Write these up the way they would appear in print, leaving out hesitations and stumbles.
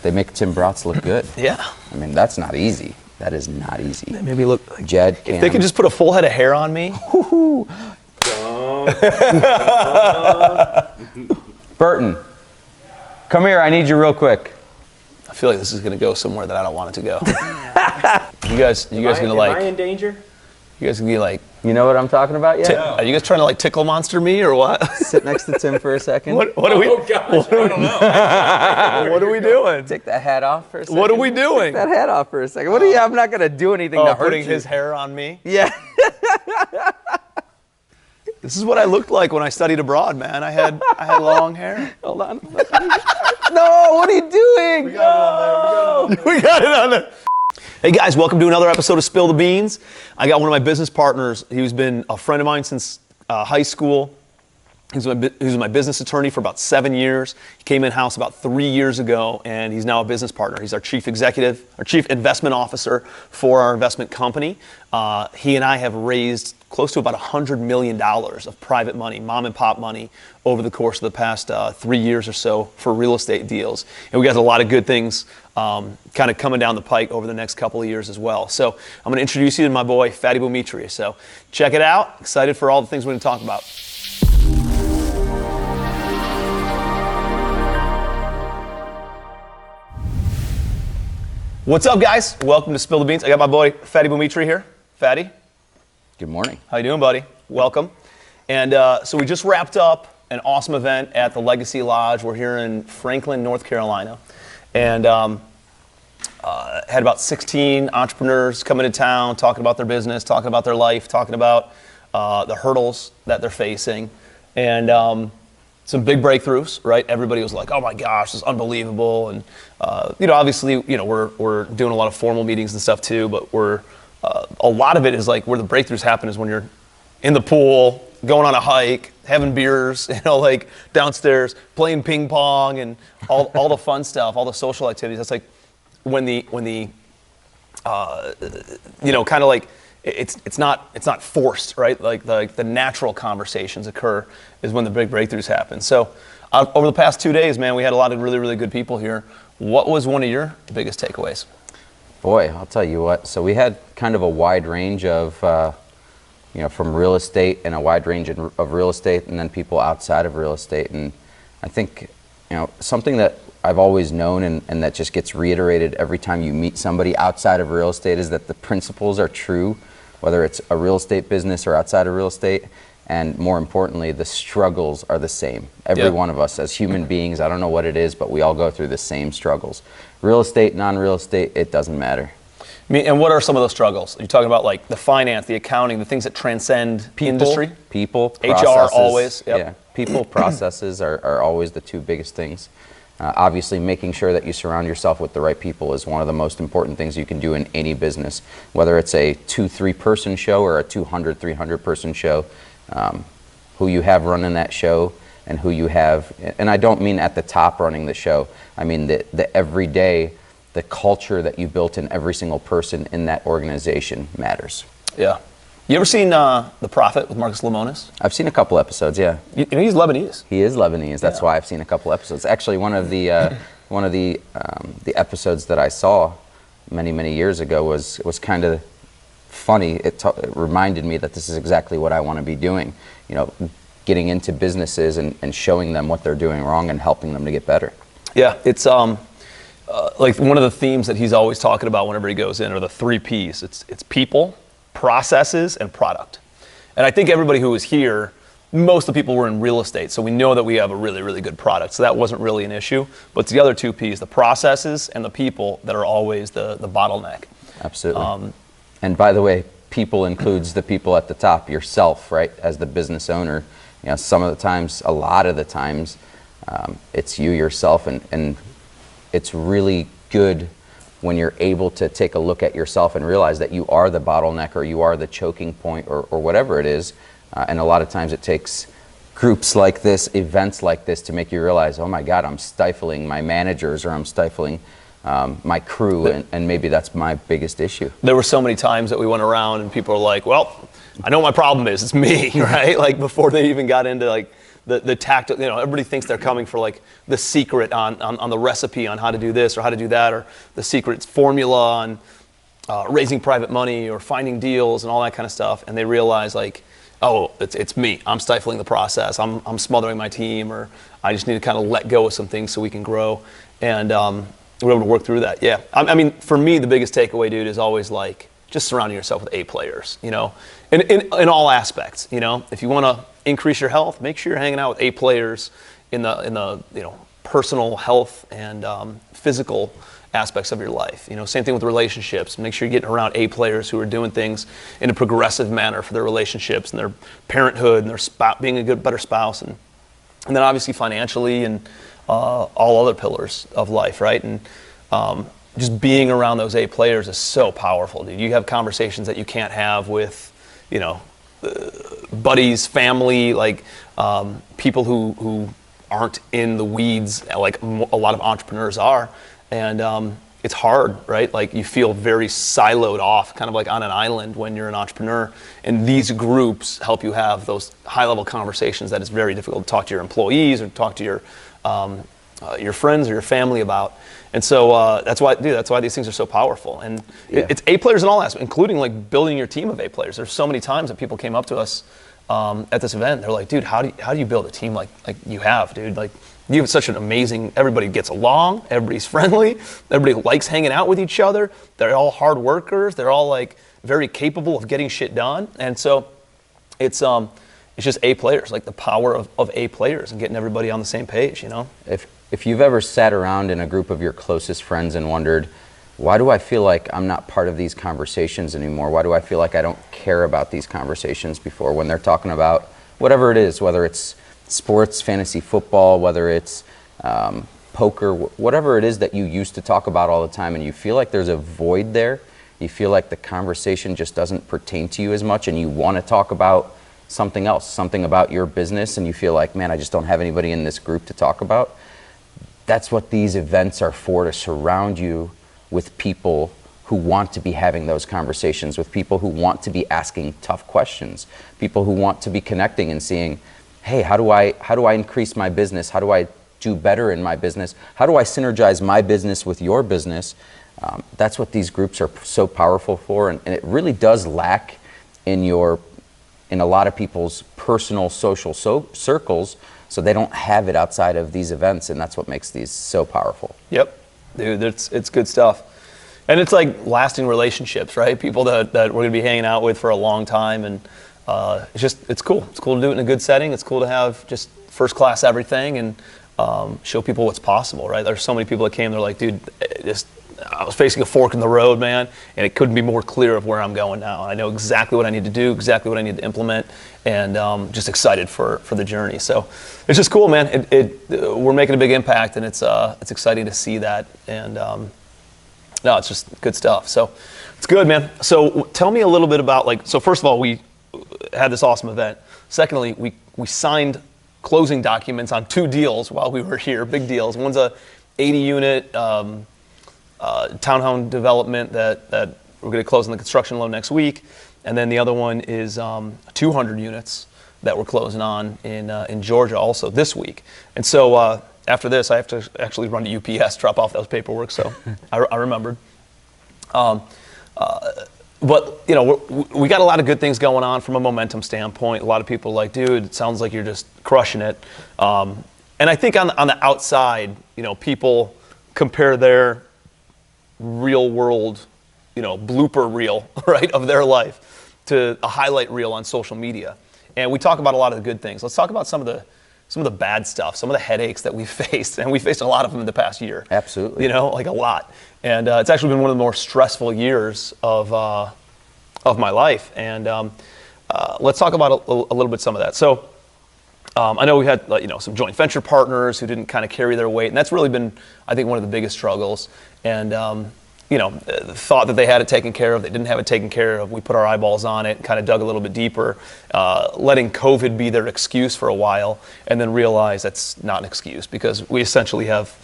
They make Tim Bratz look good. Yeah. I mean, that's not easy. That is not easy. They maybe look like Jed, Cam. If they could just put a full head of hair on me. Burton, come here. I need you real quick. I feel like this is going to go somewhere that I don't want it to go. you guys gonna like? Am I in danger? You guys gonna be like? You know what I'm talking about yet? Are you guys trying to like tickle monster me or what? Sit next to Tim for a second. What are we? Oh gosh, I don't know. What are we doing? Take that hat off for a second. What are we doing? Take that hat off for a second. What are you? I'm not gonna do anything to hurt putting you. his hair on me. Yeah. This is what I looked like when I studied abroad, man. I had long hair. Hold on. No, what are you doing? We got it on there. Hey guys, welcome to another episode of Spill the Beans. I got one of my business partners. He's been a friend of mine since high school. He was my business attorney for about 7 years. He came in-house about 3 years ago, and he's now a business partner. He's our chief executive, our chief investment officer for our investment company. He and I have raised close to about $100 million of private money, mom and pop money, over the course of the past 3 years or so for real estate deals. And we got a lot of good things kind of coming down the pike over the next couple of years as well. So I'm going to introduce you to my boy, Fadi Boumitri. So check it out. Excited for all the things we're going to talk about. What's up, guys? Welcome to Spill the Beans. I got my boy, Fadi Boumitri here. Fadi. Good morning. How you doing, buddy? Welcome. And so we just wrapped up an awesome event at the Legacy Lodge. We're here in Franklin, North Carolina. And had about 16 entrepreneurs coming to town, talking about their business, talking about their life, talking about the hurdles that they're facing. And some big breakthroughs, right? Everybody was like, oh my gosh, this is unbelievable. And, obviously, we're doing a lot of formal meetings and stuff too, but a lot of it is like where the breakthroughs happen is when you're in the pool, going on a hike, having beers, like downstairs, playing ping pong and all the fun stuff, all the social activities. That's like when the kind of like, it's not forced, right? Like the natural conversations occur is when the big breakthroughs happen. So over the past 2 days, man, we had a lot of really, really good people here. What was one of your biggest takeaways? Boy, I'll tell you what. So we had kind of a wide range of, from real estate and a wide range of real estate, and then people outside of real estate. And I think, something that I've always known and that just gets reiterated every time you meet somebody outside of real estate is that the principles are true, whether it's a real estate business or outside of real estate. And more importantly, the struggles are the same. Every one of us as human beings, I don't know what it is, but we all go through the same struggles. Real estate, non-real estate, it doesn't matter. And what are some of those struggles? You're talking about like the finance, the accounting, the things that transcend industry? People, processes. HR always. Yep. Yeah, people, processes are always the two biggest things. Obviously, making sure that you surround yourself with the right people is one of the most important things you can do in any business, whether it's a 2-3 person show or a 200-300 person show. Who you have running that show and who you have, and I don't mean at the top running the show, I mean the everyday, the culture that you built in every single person in that organization matters. Yeah. You ever seen The Prophet with Marcus Lemonis? I've seen a couple episodes, yeah. He's Lebanese. He is Lebanese, that's why I've seen a couple episodes. Actually, one of the episodes that I saw many years ago was kind of funny. It reminded me that this is exactly what I want to be doing, getting into businesses and showing them what they're doing wrong and helping them to get better. Yeah, it's like one of the themes that he's always talking about whenever he goes in are the 3 Ps. It's people, processes, and product. And I think everybody who was here, most of the people were in real estate, so we know that we have a really, really good product. So that wasn't really an issue. But it's the other 2 Ps, the processes and the people, that are always the bottleneck. Absolutely. And by the way, people includes the people at the top, yourself, right? As the business owner, some of the times, a lot of the times, it's you yourself, and it's really good when you're able to take a look at yourself and realize that you are the bottleneck or you are the choking point or whatever it is. And a lot of times it takes groups like this, events like this, to make you realize, oh my God, I'm stifling my managers or I'm stifling my crew, and maybe that's my biggest issue. There were so many times that we went around and people were like, well, I know what my problem is, it's me, right? Like before they even got into like the tactic. Everybody thinks they're coming for like the secret on the recipe on how to do this or how to do that, or the secret formula on raising private money or finding deals and all that kind of stuff. And they realize like, oh, it's me. I'm stifling the process. I'm smothering my team, or I just need to kind of let go of some things so we can grow. And we're able to work through that. Yeah. I mean, for me, the biggest takeaway, dude, is always like just surrounding yourself with A players, in all aspects. If you want to increase your health, make sure you're hanging out with A players in the personal health and physical aspects of your life. Same thing with relationships. Make sure you're getting around A players who are doing things in a progressive manner for their relationships and their parenthood and their being a better spouse, and then obviously financially and all other pillars of life, right? And just being around those A players is so powerful, dude. You have conversations that you can't have with, buddies, family, like people who aren't in the weeds like a lot of entrepreneurs are. And it's hard, right? Like you feel very siloed off, kind of like on an island when you're an entrepreneur. And these groups help you have those high-level conversations that it's very difficult to talk to your employees or talk to your friends or your family about. And so that's why these things are so powerful. And it's A players in all aspects, including like building your team of A players. There's so many times that people came up to us at this event. They're like, dude, how do you build a team like you have, dude? Like, you have such an amazing, everybody gets along, everybody's friendly, everybody likes hanging out with each other, they're all hard workers, they're all like very capable of getting shit done. And so it's just A players, like the power of A players and getting everybody on the same page, If you've ever sat around in a group of your closest friends and wondered, why do I feel like I'm not part of these conversations anymore? Why do I feel like I don't care about these conversations before, when they're talking about whatever it is, whether it's sports, fantasy football, whether it's poker, whatever it is that you used to talk about all the time, and you feel like there's a void there, you feel like the conversation just doesn't pertain to you as much, and you want to talk about something else, something about your business, and you feel like, man, I just don't have anybody in this group to talk about. That's what these events are for, to surround you with people who want to be having those conversations, with people who want to be asking tough questions, people who want to be connecting and seeing, hey, how do I increase my business? How do I do better in my business? How do I synergize my business with your business? That's what these groups are so powerful for, and it really does lack in a lot of people's personal social circles, so they don't have it outside of these events, and that's what makes these so powerful. Yep, dude, it's good stuff. And it's like lasting relationships, right? People that we're going to be hanging out with for a long time, and it's cool. It's cool to do it in a good setting. It's cool to have just first class everything and show people what's possible, right? There's so many people that came, they're like, dude, I was facing a fork in the road, man, and it couldn't be more clear of where I'm going now. I know exactly what I need to do, exactly what I need to implement, and just excited for the journey. So it's just cool, man. We're making a big impact, and it's exciting to see that. And no, it's just good stuff. So it's good, man. So tell me a little bit about, like, so first of all, we had this awesome event. Secondly, we signed closing documents on 2 deals while we were here, big deals. One's a 80-unit townhome development that we're going to close on the construction loan next week, and then the other one is 200 units that we're closing on in Georgia also this week. And so after this, I have to actually run to UPS, drop off those paperwork, so I remembered. But we got a lot of good things going on from a momentum standpoint. A lot of people are like, dude, it sounds like you're just crushing it. And I think on the outside, people compare their real world, blooper reel, right, of their life to a highlight reel on social media. And we talk about a lot of the good things. Let's talk about some of the bad stuff, some of the headaches that we faced, and we faced a lot of them in the past year. Absolutely. Like a lot. And it's actually been one of the more stressful years of my life. And let's talk about a little bit some of that. So I know we had some joint venture partners who didn't kind of carry their weight, and that's really been, I think, one of the biggest struggles. And thought that they had it taken care of, they didn't have it taken care of. We put our eyeballs on it, kind of dug a little bit deeper, letting COVID be their excuse for a while, and then realized that's not an excuse, because we essentially have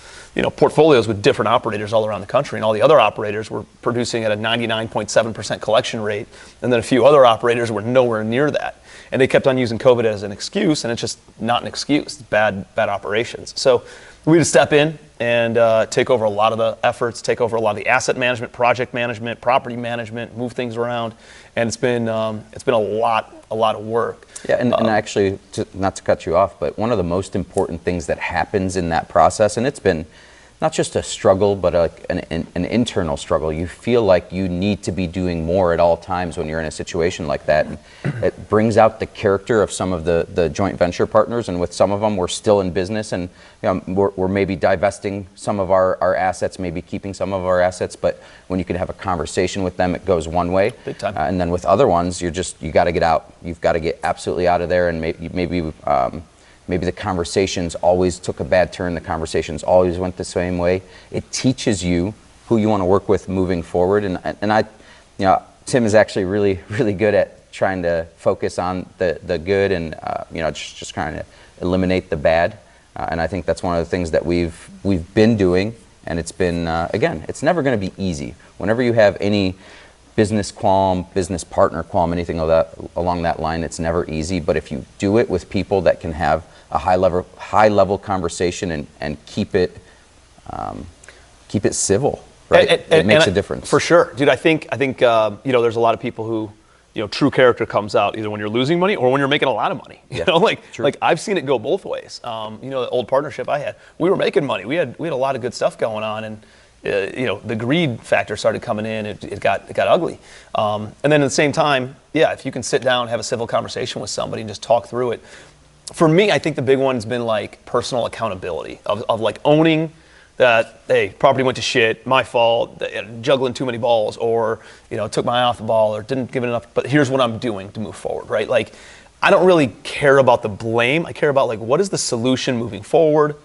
portfolios with different operators all around the country, and all the other operators were producing at a 99.7% collection rate, and then a few other operators were nowhere near that. And they kept on using COVID as an excuse, and it's just not an excuse. It's bad operations. So we had to step in and take over a lot of the efforts, take over a lot of the asset management, project management, property management, move things around, and it's been a lot of work. Yeah, and actually, not to cut you off, but one of the most important things that happens in that process, and it's been not just a struggle, but an internal struggle. You feel like you need to be doing more at all times when you're in a situation like that. And it brings out the character of some of the joint venture partners, and with some of them, we're still in business, and we're maybe divesting some of our assets, maybe keeping some of our assets, but when you can have a conversation with them, it goes one way. Big time. And then with other ones, you got to get out. You've got to get absolutely out of there, and maybe the conversations always took a bad turn. The conversations always went the same way. It teaches you who you want to work with moving forward. And Tim is actually really, really good at trying to focus on the good and just trying to eliminate the bad. And I think that's one of the things that we've been doing. And it's been again, it's never going to be easy. Whenever you have any business qualm, business partner qualm, anything along that line, it's never easy. But if you do it with people that can have a high level conversation and keep it civil, right? It makes a difference. For sure, dude. I think there's a lot of people who, true character comes out either when you're losing money or when you're making a lot of money. Like I've seen it go both ways. The old partnership I had, we were making money. We had a lot of good stuff going on, and the greed factor started coming in. It got ugly. And then at the same time, if you can sit down, have a civil conversation with somebody and just talk through it. For me, I think the big one's been like personal accountability of like owning that, hey, property went to shit, my fault, juggling too many balls, or took my eye off the ball, or didn't give it enough. But here's what I'm doing to move forward, right? Like, I don't really care about the blame. I care about like what is the solution moving forward.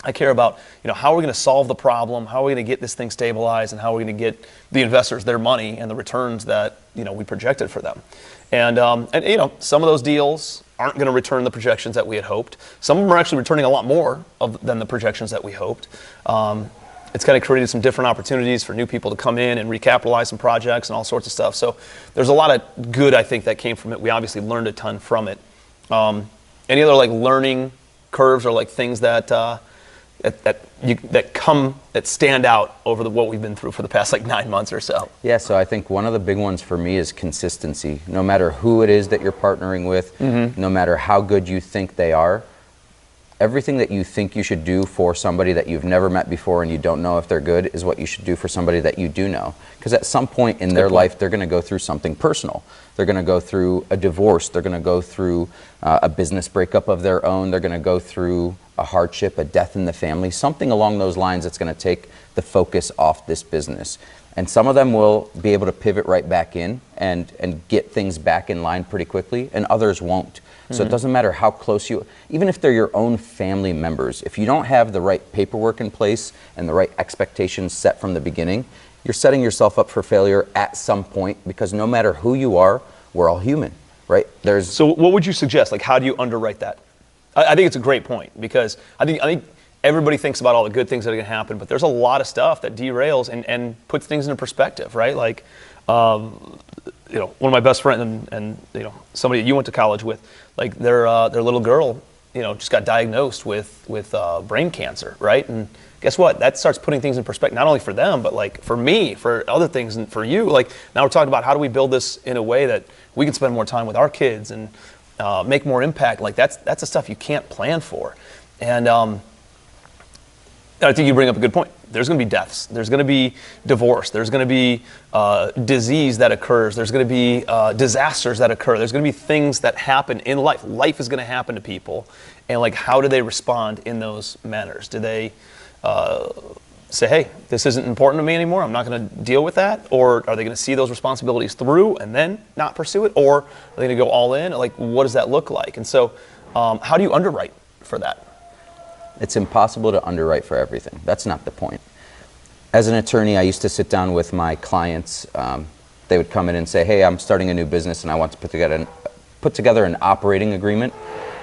I care about how are we going to solve the problem, how are we going to get this thing stabilized, and how are we going to get the investors their money and the returns that we projected for them. And some of those deals aren't going to return the projections that we had hoped. Some of them are actually returning a lot more than the projections that we hoped. It's kind of created some different opportunities for new people to come in and recapitalize some projects and all sorts of stuff. So there's a lot of good, I think, that came from it. We obviously learned a ton from it. Any other like learning curves or like things that stand out over what we've been through for the past like 9 months or so? Yeah, so I think one of the big ones for me is consistency. No matter who it is that you're partnering with, no matter how good you think they are, everything that you think you should do for somebody that you've never met before and you don't know if they're good is what you should do for somebody that you do know. Because at some point in their life, they're going to go through something personal. They're going to go through a divorce. They're going to go through a business breakup of their own. They're going to go through a hardship, a death in the family, something along those lines that's going to take the focus off this business. And some of them will be able to pivot right back in and get things back in line pretty quickly, and others won't. So it doesn't matter how close even if they're your own family members, if you don't have the right paperwork in place and the right expectations set from the beginning, you're setting yourself up for failure at some point, because no matter who you are, we're all human, right? So what would you suggest? Like, how do you underwrite that? I think it's a great point, because I think everybody thinks about all the good things that are going to happen, but there's a lot of stuff that derails and puts things into perspective, right? Like, one of my best friends and somebody that you went to college with, like their little girl, just got diagnosed with brain cancer, right? And guess what? That starts putting things in perspective, not only for them, but like for me, for other things, and for you. Like, now we're talking about how do we build this in a way that we can spend more time with our kids and make more impact. Like, that's the stuff you can't plan for. And I think you bring up a good point. There's going to be deaths. There's going to be divorce. There's going to be disease that occurs. There's going to be disasters that occur. There's going to be things that happen in life. Life is going to happen to people. And like, how do they respond in those manners? Do they say, hey, this isn't important to me anymore, I'm not going to deal with that? Or are they going to see those responsibilities through and then not pursue it? Or are they going to go all in? Like, what does that look like? And so how do you underwrite for that? It's impossible to underwrite for everything. That's not the point. As an attorney, I used to sit down with my clients. They would come in and say, hey, I'm starting a new business and I want to put together an operating agreement.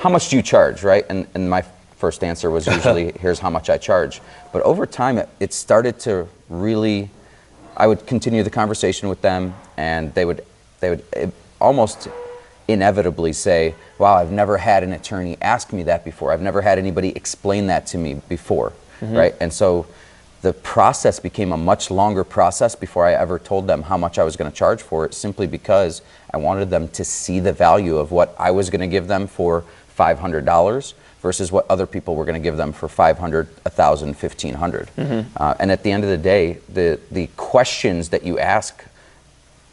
How much do you charge, right? And my first answer was usually, here's how much I charge. But over time, it started to really, I would continue the conversation with them, and they would almost inevitably say, wow, I've never had an attorney ask me that before. I've never had anybody explain that to me before, right? And so the process became a much longer process before I ever told them how much I was going to charge for it, simply because I wanted them to see the value of what I was going to give them for $500 versus what other people were going to give them for $500, $1,000, $1,500. And at the end of the day, the questions that you ask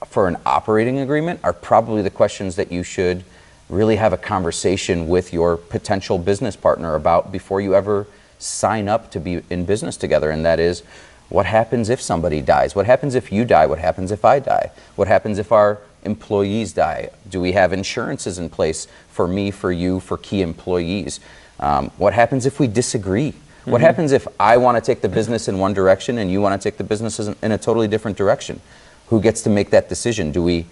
for an operating agreement are probably the questions that you should really have a conversation with your potential business partner about before you ever sign up to be in business together. And that is, what happens if somebody dies? What happens if you die? What happens if I die? What happens if our employees die? Do we have insurances in place for me, for you, for key employees? What happens if we disagree? What happens if I want to take the business in one direction and you want to take the business in a totally different direction? Who gets to make that decision? Do we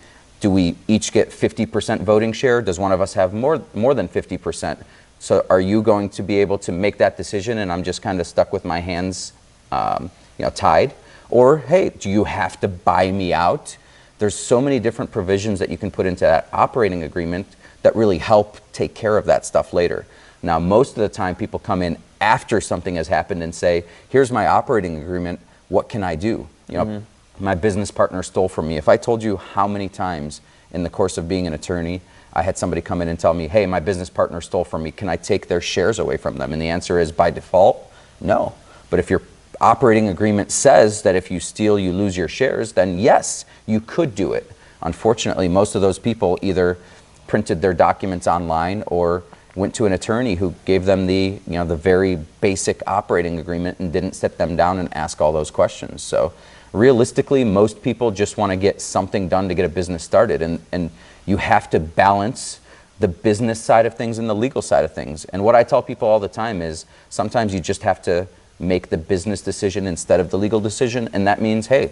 each get 50% voting share? Does one of us have more than 50%? So are you going to be able to make that decision and I'm just kind of stuck with my hands tied? Or, hey, do you have to buy me out? There's so many different provisions that you can put into that operating agreement that really help take care of that stuff later. Now, most of the time people come in after something has happened and say, here's my operating agreement, what can I do? My business partner stole from me. If I told you how many times in the course of being an attorney, I had somebody come in and tell me, hey, my business partner stole from me, can I take their shares away from them? And the answer is, by default, no. But if your operating agreement says that if you steal, you lose your shares, then yes, you could do it. Unfortunately, most of those people either printed their documents online or went to an attorney who gave them the very basic operating agreement and didn't sit them down and ask all those questions. So realistically, most people just want to get something done to get a business started, and you have to balance the business side of things and the legal side of things. And what I tell people all the time is sometimes you just have to make the business decision instead of the legal decision, and that means, hey,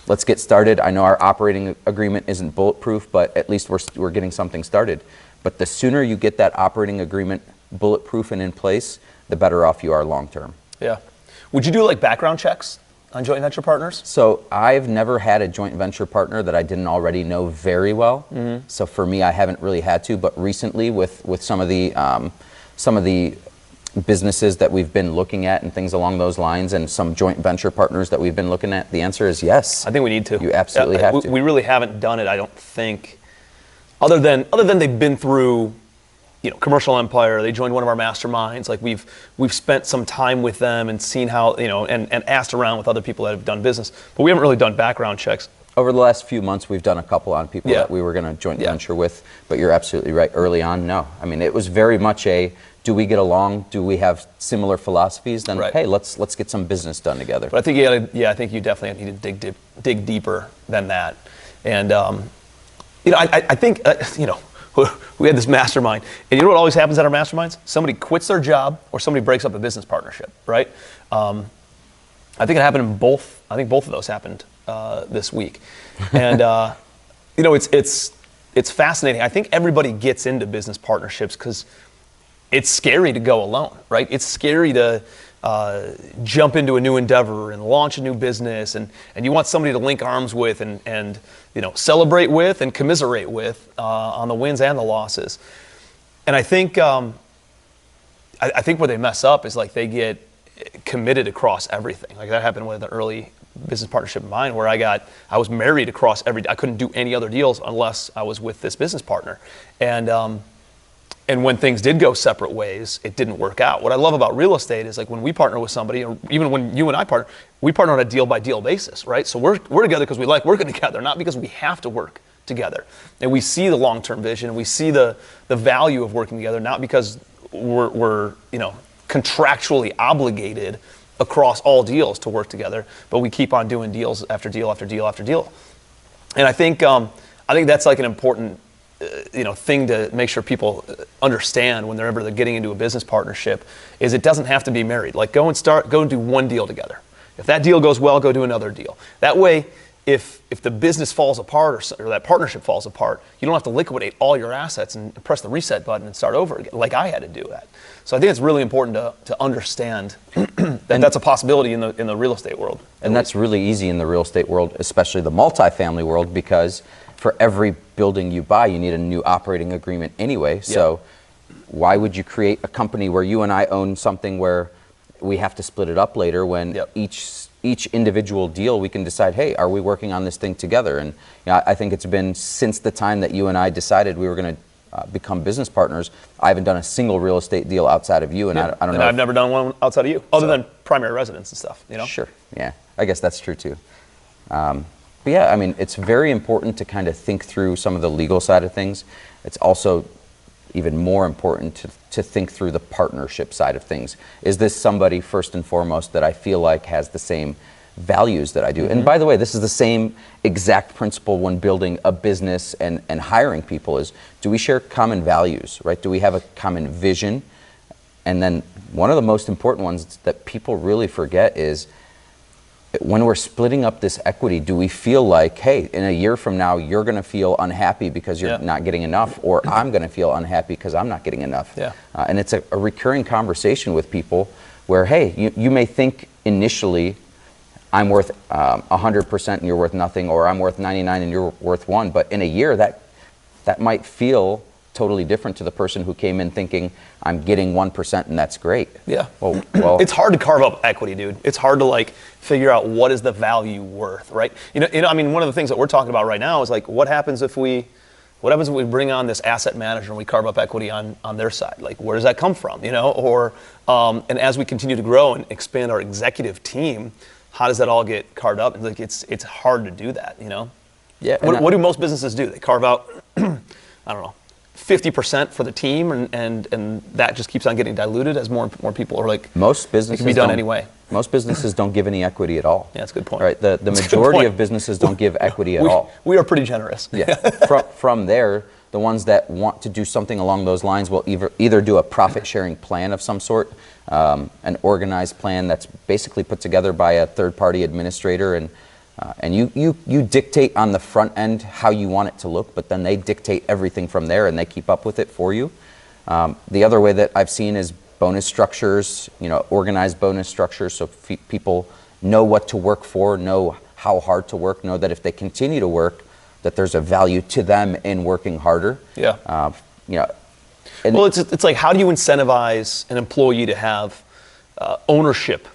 let's get started. I know our operating agreement isn't bulletproof, but at least we're getting something started. But the sooner you get that operating agreement bulletproof and in place, the better off you are long term. Yeah. Would you do like background checks on joint venture partners? So I've never had a joint venture partner that I didn't already know very well. So for me, I haven't really had to. But recently, with some of the businesses that we've been looking at and things along those lines, and some joint venture partners that we've been looking at, the answer is yes. I think we need to. You absolutely have to. We really haven't done it, I don't think, other than they've been through, Commercial Empire. They joined one of our masterminds. Like we've spent some time with them and seen how, and asked around with other people that have done business, but we haven't really done background checks. Over the last few months, we've done a couple on people that we were going to joint venture with, but you're absolutely right. Early on, no. I mean, it was very much do we get along? Do we have similar philosophies? Then, hey, let's get some business done together. But I think I think you definitely need to dig deeper than that. And I think we had this mastermind, and you know what always happens at our masterminds? Somebody quits their job or somebody breaks up a business partnership, right? I think it happened in both. I think both of those happened this week, and it's fascinating. I think everybody gets into business partnerships because it's scary to go alone, right? It's scary to jump into a new endeavor and launch a new business, and you want somebody to link arms with and celebrate with and commiserate with on the wins and the losses. And I think where they mess up is like they get committed across everything. Like that happened with an early business partnership of mine where I was married across I couldn't do any other deals unless I was with this business partner. And when things did go separate ways, it didn't work out. What I love about real estate is like when we partner with somebody, or even when you and I partner, we partner on a deal-by-deal basis, right? So we're together because we like working together, not because we have to work together. And we see the long-term vision, and we see the value of working together, not because we're contractually obligated across all deals to work together, but we keep on doing deals after deal after deal after deal. And I think that's like an important thing to make sure people understand whenever they're getting into a business partnership is it doesn't have to be married. Like go and do one deal together. If that deal goes well, go do another deal. That way, if the business falls apart or that partnership falls apart, you don't have to liquidate all your assets and press the reset button and start over again, like I had to do that. So I think it's really important to understand that that's a possibility in the real estate world. And that's really easy in the real estate world, especially the multifamily world, because for every building you buy, you need a new operating agreement anyway. So why would you create a company where you and I own something where we have to split it up later when each individual deal we can decide, hey, are we working on this thing together? And I think it's been since the time that you and I decided we were going to become business partners, I haven't done a single real estate deal outside of you, and I don't know. I've never done one outside of you, other than primary residence and stuff. Sure. Yeah, I guess that's true too. But yeah, I mean, it's very important to kind of think through some of the legal side of things. It's also even more important to think through the partnership side of things. Is this somebody, first and foremost, that I feel like has the same values that I do? And by the way, this is the same exact principle when building a business and hiring people is, do we share common values, right? Do we have a common vision? And then one of the most important ones that people really forget is, when we're splitting up this equity, do we feel like, hey, in a year from now, you're going to feel unhappy because you're not getting enough, or I'm going to feel unhappy because I'm not getting enough? And it's a recurring conversation with people where, hey, you may think initially, I'm worth 100% and you're worth nothing, or I'm worth 99 and you're worth 1. But in a year, that might feel totally different to the person who came in thinking, I'm getting 1% and that's great. Well, it's hard to carve up equity, dude. It's hard to figure out what is the value worth, right? I mean, one of the things that we're talking about right now is what happens if we bring on this asset manager and we carve up equity on their side? Where does that come from? And as we continue to grow and expand our executive team, how does that all get carved up? It's hard to do that, Yeah. What do most businesses do? They carve out, I don't know, 50% for the team, and that just keeps on getting diluted as more people are most businesses it can be done anyway. Most businesses don't give any equity at all. Yeah, that's a good point. Right. The majority of businesses don't give equity at all. We are pretty generous. Yeah. From there, the ones that want to do something along those lines will either do a profit sharing plan of some sort, an organized plan that's basically put together by a third party administrator, and you dictate on the front end how you want it to look, but then they dictate everything from there and they keep up with it for you. The other way that I've seen is bonus structures, organized bonus structures, so people know what to work for, know how hard to work, know that if they continue to work, that there's a value to them in working harder. Well, it's like, how do you incentivize an employee to have ownership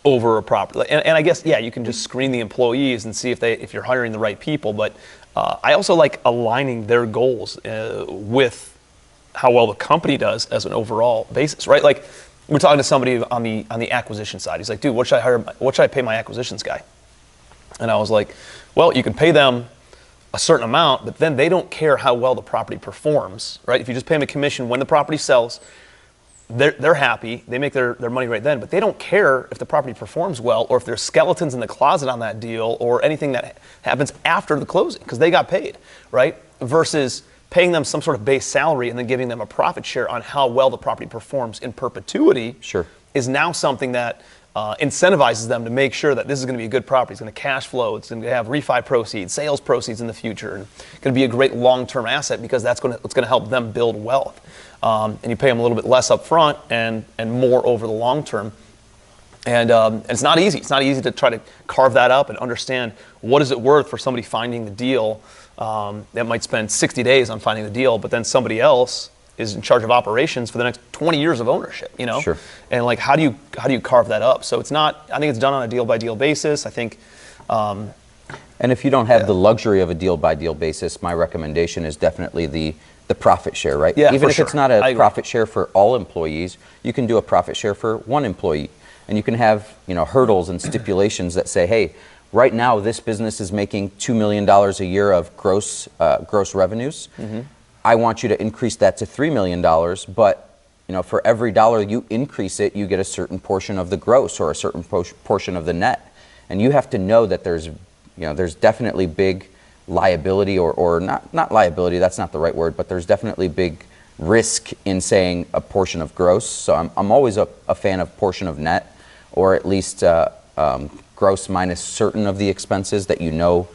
over a property? And I guess, you can just screen the employees and see if you're hiring the right people, but I also like aligning their goals with how well the company does as an overall basis, right? We're talking to somebody on the acquisition side. He's like, dude, what should I pay my acquisitions guy? And I was like, well, you can pay them a certain amount, but then they don't care how well the property performs, right? If you just pay them a commission when the property sells, they're happy, they make their money right then, but they don't care if the property performs well or if there's skeletons in the closet on that deal or anything that happens after the closing, because they got paid, right? Versus paying them some sort of base salary and then giving them a profit share on how well the property performs in perpetuity. Is now something that incentivizes them to make sure that this is going to be a good property. It's going to cash flow. It's going to have refi proceeds, sales proceeds in the future, and going to be a great long-term asset because it's going to help them build wealth. And you pay them a little bit less up front and more over the long term. And it's not easy. It's not easy to try to carve that up and understand what is it worth for somebody finding the deal that might spend 60 days on finding the deal, but then somebody else is in charge of operations for the next 20 years of ownership, And how do you carve that up? So it's not, I think it's done on a deal by deal basis. I think. And if you don't have the luxury of a deal by deal basis, my recommendation is definitely the profit share, right? Even if it's not a profit share for all employees, you can do a profit share for one employee. And you can have, hurdles and stipulations that say, hey, right now this business is making $2 million a year of gross revenues. I want you to increase that to $3 million, but for every dollar you increase it, you get a certain portion of the gross or a certain portion of the net. And you have to know that there's definitely big liability or not liability, that's not the right word, but there's definitely big risk in saying a portion of gross. So I'm always a fan of portion of net, or at least gross minus certain of the expenses that you know,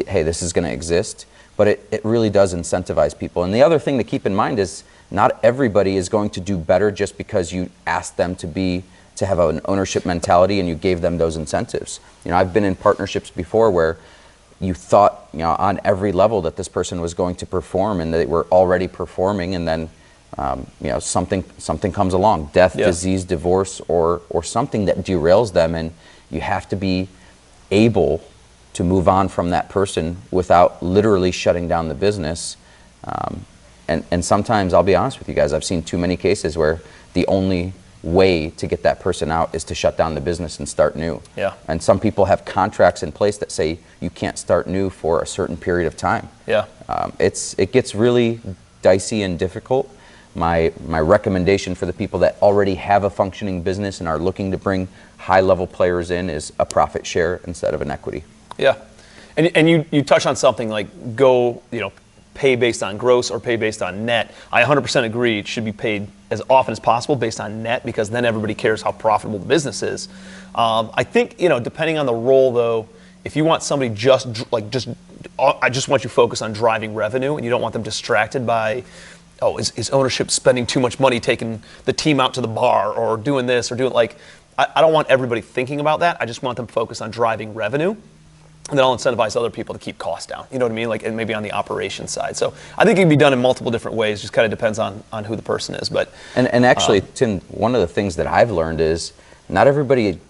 hey, this is going to exist. But it really does incentivize people. And the other thing to keep in mind is not everybody is going to do better just because you asked them to have an ownership mentality and you gave them those incentives. You know, I've been in partnerships before where you thought, you know, on every level that this person was going to perform and they were already performing, and then you know, something comes along, death, disease, divorce, or something that derails them, and you have to be able to move on from that person without literally shutting down the business. And sometimes, I'll be honest with you guys, I've seen too many cases where the only way to get that person out is to shut down the business and start new. Yeah. And some people have contracts in place that say you can't start new for a certain period of time. Yeah. It gets really dicey and difficult. My recommendation for the people that already have a functioning business and are looking to bring high-level players in is a profit share instead of an equity. Yeah, and you touch on something like pay based on gross or pay based on net. I 100% agree it should be paid as often as possible based on net, because then everybody cares how profitable the business is. I think, depending on the role though, if you want somebody I just want you to focus on driving revenue and you don't want them distracted by, oh, is ownership spending too much money taking the team out to the bar or doing this or doing I don't want everybody thinking about that. I just want them focused on driving revenue. And then I'll incentivize other people to keep costs down. You know what I mean? And maybe on the operations side. So I think it can be done in multiple different ways. Just kind of depends on who the person is. But and actually, Tim, one of the things that I've learned is not everybody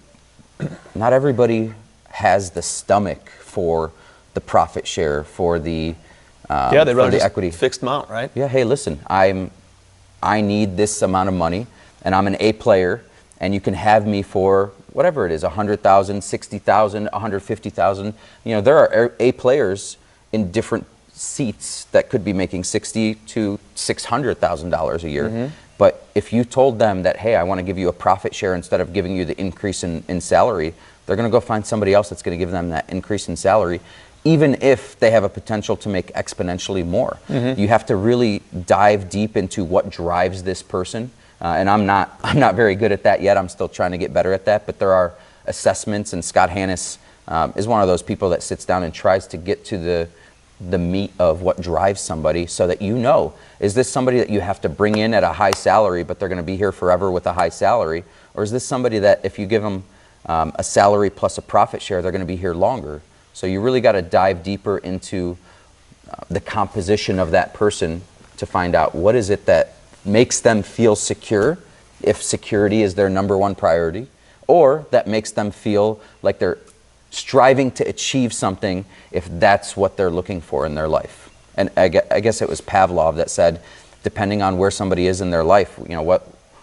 has the stomach for the profit share, for the they'd rather the equity fixed amount, right? Yeah. Hey, listen, I need this amount of money, and I'm an A player, and you can have me for whatever it is, 100,000, 60,000, 150,000. There are A players in different seats that could be making $60,000 to $600,000 a year. Mm-hmm. But if you told them that, hey, I want to give you a profit share instead of giving you the increase in salary, they're going to go find somebody else that's going to give them that increase in salary, even if they have a potential to make exponentially more. Mm-hmm. You have to really dive deep into what drives this person. And I'm not very good at that yet. I'm still trying to get better at that. But there are assessments, and Scott Hannes is one of those people that sits down and tries to get to the meat of what drives somebody, so that is this somebody that you have to bring in at a high salary, but they're going to be here forever with a high salary, or is this somebody that if you give them a salary plus a profit share, they're going to be here longer? So you really got to dive deeper into the composition of that person to find out what is it that makes them feel secure, if security is their number one priority, or that makes them feel like they're striving to achieve something if that's what they're looking for in their life. And I guess it was Pavlov that said, depending on where somebody is in their life,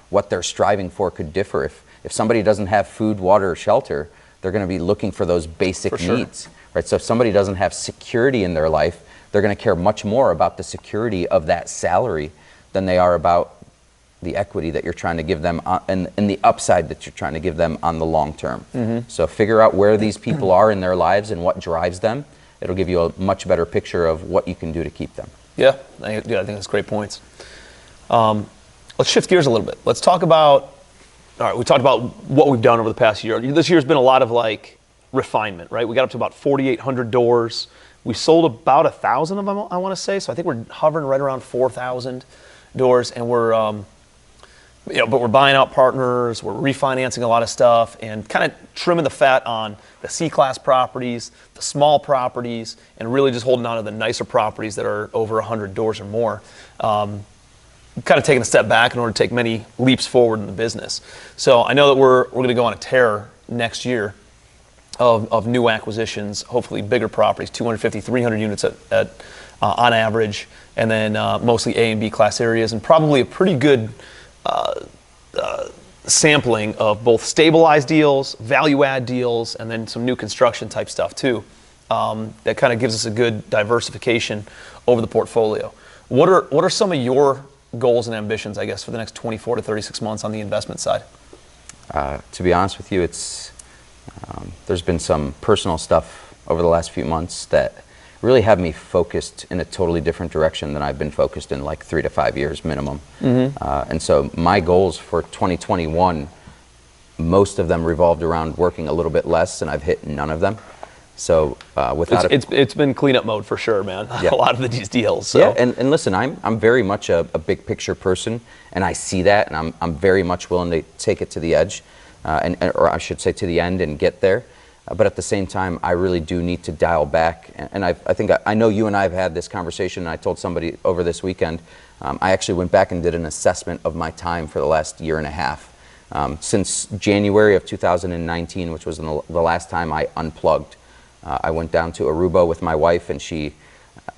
what they're striving for could differ. If somebody doesn't have food, water, or shelter, they're going to be looking for those basic needs, right? So if somebody doesn't have security in their life, they're going to care much more about the security of that salary than they are about the equity that you're trying to give them and the upside that you're trying to give them on the long term. Mm-hmm. So figure out where these people are in their lives and what drives them. It'll give you a much better picture of what you can do to keep them. Yeah, I think that's great points. Let's shift gears a little bit. Let's talk about, all right, we talked about what we've done over the past year. This year's been a lot of refinement, right? We got up to about 4,800 doors. We sold about 1,000 of them, I want to say. So I think we're hovering right around 4,000 doors, and but we're buying out partners, we're refinancing a lot of stuff, and kind of trimming the fat on the C-class properties, the small properties, and really just holding on to the nicer properties that are over 100 doors or more. Kind of taking a step back in order to take many leaps forward in the business. So I know that we're going to go on a tear next year of new acquisitions, hopefully bigger properties, 250, 300 units on average, and then mostly A and B class areas, and probably a pretty good sampling of both stabilized deals, value add deals, and then some new construction type stuff too. That kind of gives us a good diversification over the portfolio. What are some of your goals and ambitions, I guess, for the next 24 to 36 months on the investment side? To be honest with you, there's been some personal stuff over the last few months that really have me focused in a totally different direction than I've been focused in 3 to 5 years minimum. Mm-hmm. And so my goals for 2021 most of them revolved around working a little bit less, and I've hit none of them. So without it's been cleanup mode for sure, man. Yeah. A lot of these deals. So. Yeah, and listen, I'm very much a big picture person, and I see that, and I'm very much willing to take it to the edge, or I should say to the end and get there. But at the same time, I really do need to dial back. And I think I know you and I have had this conversation, and I told somebody over this weekend, I actually went back and did an assessment of my time for the last year and a half. Since January of 2019, which was the last time I unplugged, I went down to Aruba with my wife, and she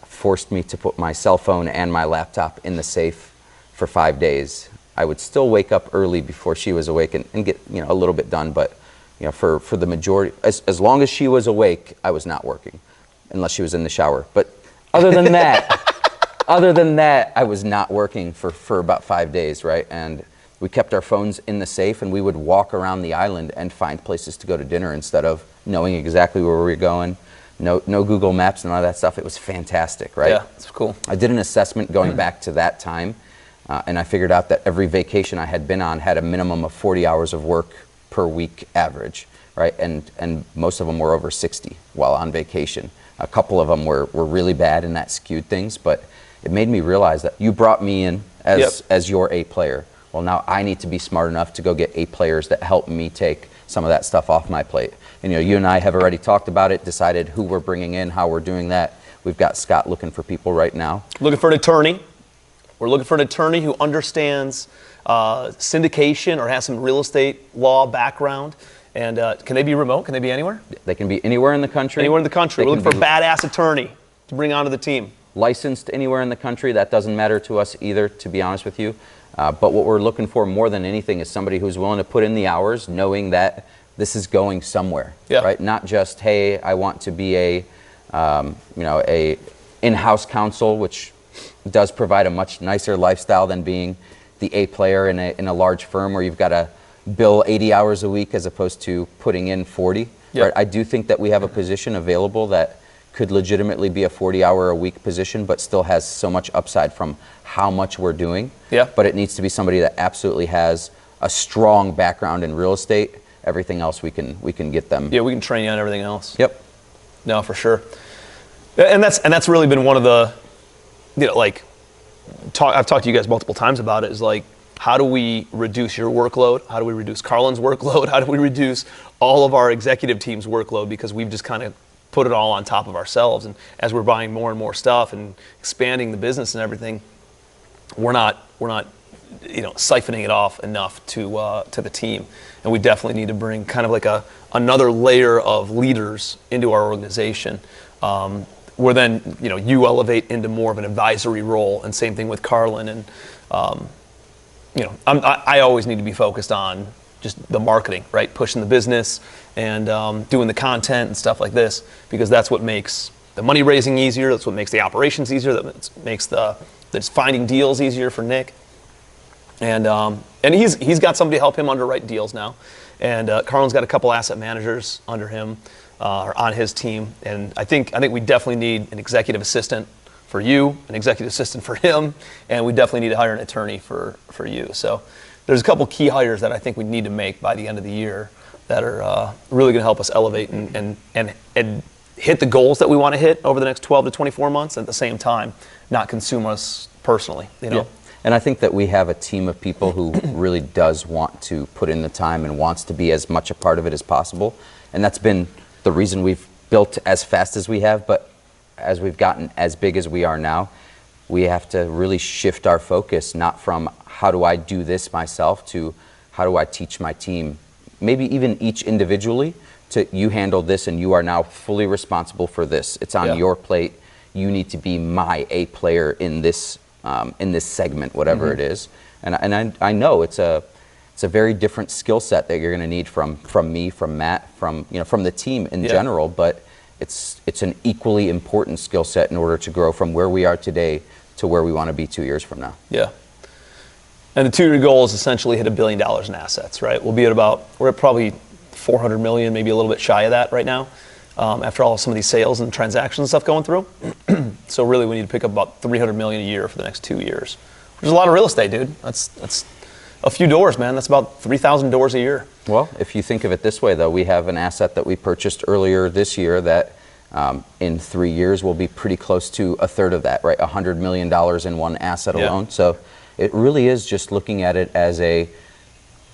forced me to put my cell phone and my laptop in the safe for 5 days. I would still wake up early before she was awake and get a little bit done, but for the majority, as long as she was awake, I was not working, unless she was in the shower. But other than that, I was not working for about 5 days, right? And we kept our phones in the safe, and we would walk around the island and find places to go to dinner instead of knowing exactly where we were going. No Google Maps and all that stuff. It was fantastic, right? Yeah, it's cool. I did an assessment going back to that time, and I figured out that every vacation I had been on had a minimum of 40 hours of work per week average, right? And most of them were over 60 while on vacation. A couple of them were really bad, and that skewed things, but it made me realize that you brought me in as your A player. Well, now I need to be smart enough to go get A players that help me take some of that stuff off my plate. And you and I have already talked about it, decided who we're bringing in, how we're doing that. We've got Scott looking for people right now. Looking for an attorney. We're looking for an attorney who understands syndication or has some real estate law background. And can they be remote? Can they be anywhere? They can be anywhere in the country. Anywhere in the country. We're looking for a badass attorney to bring onto the team. Licensed anywhere in the country. That doesn't matter to us either, to be honest with you. But what we're looking for more than anything is somebody who's willing to put in the hours, knowing that this is going somewhere, right? Not just, hey, I want to be a in-house counsel, which does provide a much nicer lifestyle than being the A player in a large firm where you've got to bill 80 hours a week as opposed to putting in 40. Right? I do think that we have a position available that could legitimately be a 40-hour-a-week position, but still has so much upside from how much we're doing. But it needs to be somebody that absolutely has a strong background in real estate. Everything else we can get them. Yeah, we can train you on everything else. Yep. No, for sure. And that's really been one of the, I've talked to you guys multiple times about it. Is like, how do we reduce your workload? How do we reduce Carlin's workload? How do we reduce all of our executive team's workload? Because we've just kind of put it all on top of ourselves. And as we're buying more and more stuff and expanding the business and everything, we're not siphoning it off enough to the team. And we definitely need to bring kind of like another layer of leaders into our organization, where then you elevate into more of an advisory role, and same thing with Carlin. And I always need to be focused on just the marketing, right? Pushing the business and doing the content and stuff like this, because that's what makes the money raising easier. That's what makes the operations easier. That makes that's finding deals easier for Nick. And he's got somebody to help him underwrite deals now. And Carlin's got a couple asset managers under him, or on his team. And I think we definitely need an executive assistant for you, an executive assistant for him, and we definitely need to hire an attorney for you. So there's a couple key hires that I think we need to make by the end of the year that are really going to help us elevate and hit the goals that we want to hit over the next 12 to 24 months, and at the same time not consume us personally. Yeah. And I think that we have a team of people who really does want to put in the time and wants to be as much a part of it as possible. And that's been the reason we've built as fast as we have. But as we've gotten as big as we are now, we have to really shift our focus, not from how do I do this myself to how do I teach my team, maybe even each individually, to you handle this and you are now fully responsible for this. It's on your plate. You need to be my A player in this segment, whatever it is. And I know it's a very different skill set that you're going to need from me, from Matt, from the team in general, but it's an equally important skill set in order to grow from where we are today to where we want to be 2 years from now. Yeah. And the 2-year goal is essentially hit $1 billion in assets, right? We're at probably 400 million, maybe a little bit shy of that right now, after all some of these sales and transactions and stuff going through. So really we need to pick up about 300 million a year for the next 2 years, which is a lot of real estate, dude. That's a few doors, man. That's about 3,000 doors a year. Well, if you think of it this way, though, we have an asset that we purchased earlier this year that in 3 years will be pretty close to a third of that, right? $100 million in one asset alone. So it really is just looking at it as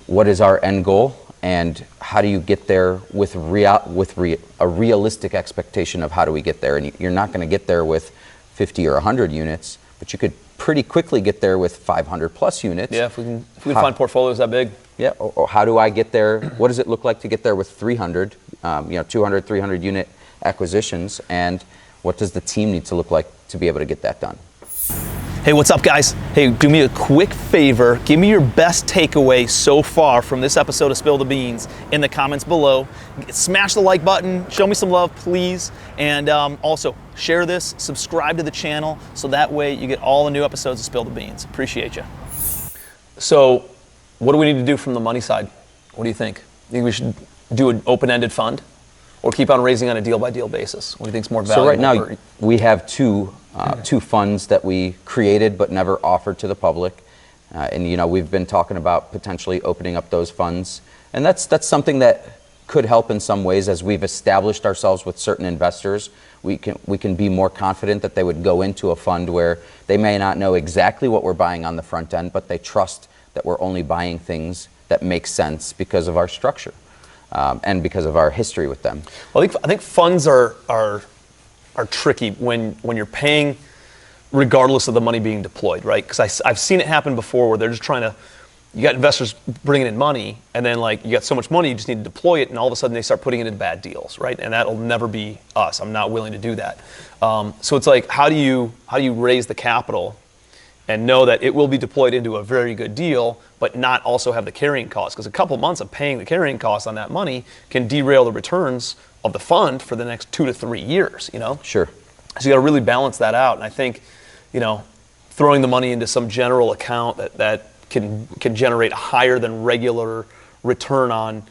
what is our end goal, and how do you get there with a realistic expectation of how do we get there. And you're not going to get there with 50 or 100 units, but you could pretty quickly get there with 500 plus units. Yeah, if we can find portfolios that big. Yeah, or how do I get there? What does it look like to get there with 300, 200, 300 unit acquisitions, and what does the team need to look like to be able to get that done? Hey, what's up, guys? Hey, do me a quick favor. Give me your best takeaway so far from this episode of Spill the Beans in the comments below. Smash the like button. Show me some love, please. And also, share this. Subscribe to the channel so that way you get all the new episodes of Spill the Beans. Appreciate you. So, what do we need to do from the money side? What do you think? Think we should do an open-ended fund, or keep on raising on a deal-by-deal basis? What do you think is more valuable? So right now, we have two funds that we created but never offered to the public. And we've been talking about potentially opening up those funds. And that's something that could help in some ways. As we've established ourselves with certain investors, we can be more confident that they would go into a fund where they may not know exactly what we're buying on the front end, but they trust that we're only buying things that make sense because of our structure. And because of our history with them. Well, I think funds are tricky when you're paying regardless of the money being deployed, right? Because I've seen it happen before where they're just you got investors bringing in money, and then you got so much money you just need to deploy it, and all of a sudden they start putting it in bad deals, right? And that'll never be us. I'm not willing to do that. So it's how do you raise the capital and know that it will be deployed into a very good deal, but not also have the carrying costs? Because a couple months of paying the carrying costs on that money can derail the returns of the fund for the next 2 to 3 years, Sure. So you got to really balance that out. And I think, throwing the money into some general account that can generate a higher than regular return on,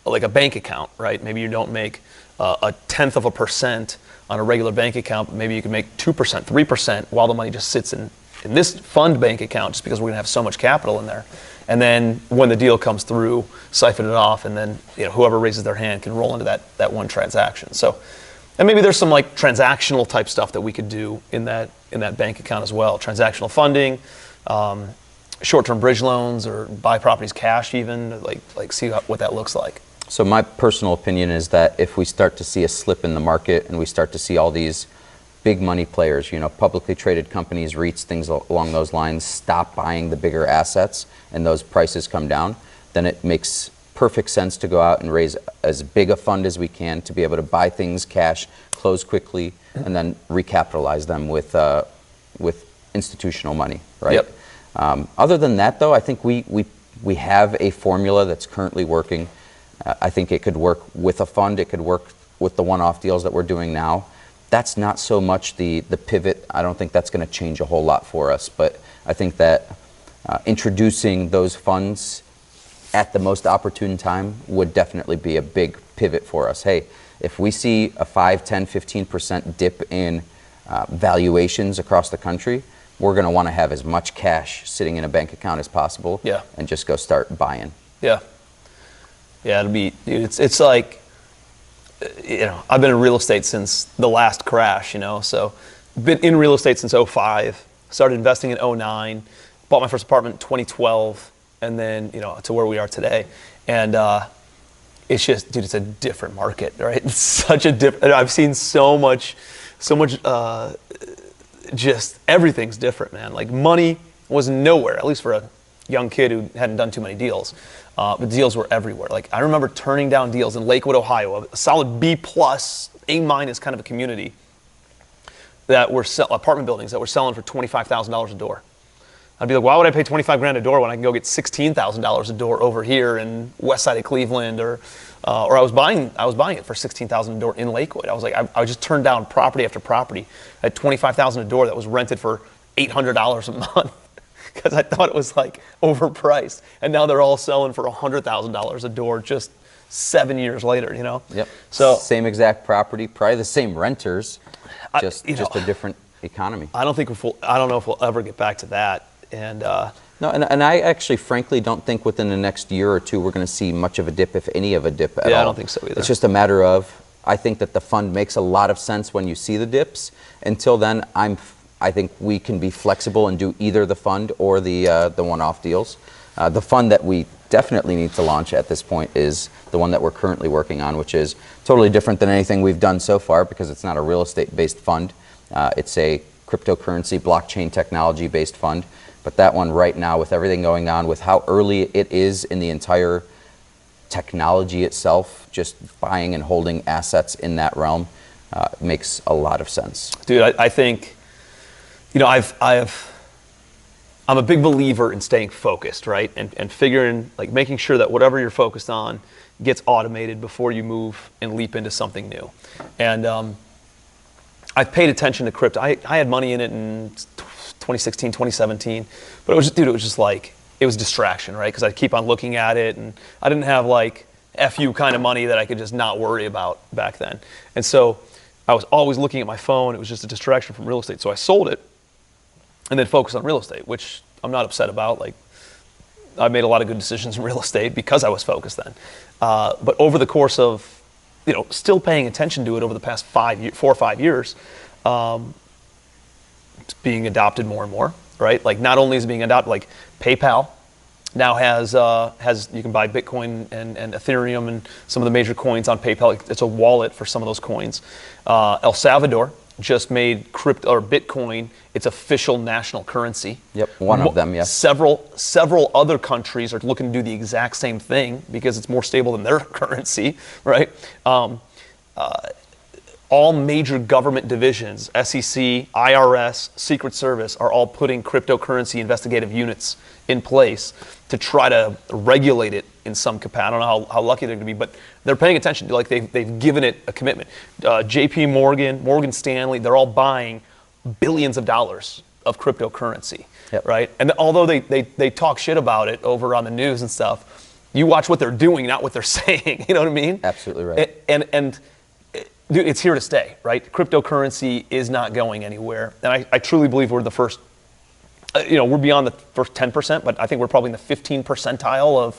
like a bank account, right? Maybe you don't make 0.1% on a regular bank account, but maybe you can make 2%, 3% while the money just sits in this fund bank account, just because we're going to have so much capital in there. And then when the deal comes through, siphon it off, and then whoever raises their hand can roll into that one transaction. So, and maybe there's some transactional type stuff that we could do in that bank account as well. Transactional funding, short-term bridge loans, or buy properties cash even, see what that looks like. So my personal opinion is that if we start to see a slip in the market and we start to see all these big money players, publicly traded companies, REITs, things along those lines, stop buying the bigger assets and those prices come down, then it makes perfect sense to go out and raise as big a fund as we can to be able to buy things cash, close quickly, and then recapitalize them with institutional money, right? Yep. Other than that, though, I think we have a formula that's currently working. I think it could work with a fund. It could work with the one-off deals that we're doing now. That's not so much the pivot. I don't think that's going to change a whole lot for us. But I think that introducing those funds at the most opportune time would definitely be a big pivot for us. Hey, if we see a 5, 10, 15% dip in valuations across the country, we're going to want to have as much cash sitting in a bank account as possible. Yeah. And just go start buying. Yeah. Yeah, it'll be, dude, it's I've been in real estate since the last crash, so been in real estate since 2005, started investing in 2009, bought my first apartment in 2012, and then, to where we are today. And it's just, dude, it's a different market, right? It's such a different, I've seen so much, just everything's different, man. Money was nowhere, at least for a young kid who hadn't done too many deals. But deals were everywhere. I remember turning down deals in Lakewood, Ohio, a solid B+, A- kind of a community, that were apartment buildings that were selling for $25,000 a door. I'd be like, why would I pay $25,000 a door when I can go get $16,000 a door over here in west side of Cleveland, or I was buying it for $16,000 a door in Lakewood. I was like, I just turned down property after property at $25,000 a door that was rented for $800 a month. Because I thought it was overpriced, and now they're all selling for $100,000 a door just 7 years later. Yep. So same exact property, probably the same renters, just a different economy. I don't know if we'll ever get back to that. And No, and I actually, frankly, don't think within the next year or two we're going to see much of a dip, if any of a dip at all. Yeah, I don't think so either. It's just a matter of, I think that the fund makes a lot of sense when you see the dips. Until then, I think we can be flexible and do either the fund or the one-off deals. The fund that we definitely need to launch at this point is the one that we're currently working on, which is totally different than anything we've done so far because it's not a real estate-based fund. It's a cryptocurrency, blockchain technology-based fund. But that one right now, with everything going on, with how early it is in the entire technology itself, just buying and holding assets in that realm makes a lot of sense. Dude, I think, I'm a big believer in staying focused, right? And figuring, like making sure that whatever you're focused on gets automated before you move and leap into something new. And I've paid attention to crypto. I had money in it in 2016, 2017, but it was distraction, right? Because I'd keep on looking at it, and I didn't have like FU kind of money that I could just not worry about back then. And so I was always looking at my phone. It was just a distraction from real estate. So I sold it and then focused on real estate, which I'm not upset about. Like, I made a lot of good decisions in real estate because I was focused then. But over the course of, still paying attention to it over the past 4 or 5 years, it's being adopted more and more, right? Like, not only is it being adopted, like PayPal now has you can buy Bitcoin and Ethereum and some of the major coins on PayPal. It's a wallet for some of those coins. El Salvador just made crypto or Bitcoin its official national currency. Yep, one of them, yes. Several other countries are looking to do the exact same thing because it's more stable than their currency, right? All major government divisions, SEC, IRS, Secret Service, are all putting cryptocurrency investigative units in place to try to regulate it in some capacity. I don't know how lucky they're going to be, but they're paying attention. Like they've given it a commitment. JP Morgan, Morgan Stanley, they're all buying billions of dollars of cryptocurrency, yep. Right? And although they talk shit about it over on the news and stuff, you watch what they're doing, not what they're saying. You know what I mean? Absolutely right. And dude, it's here to stay, right? Cryptocurrency is not going anywhere. And I truly believe we're the first, we're beyond the first 10%, but I think we're probably in the 15 percentile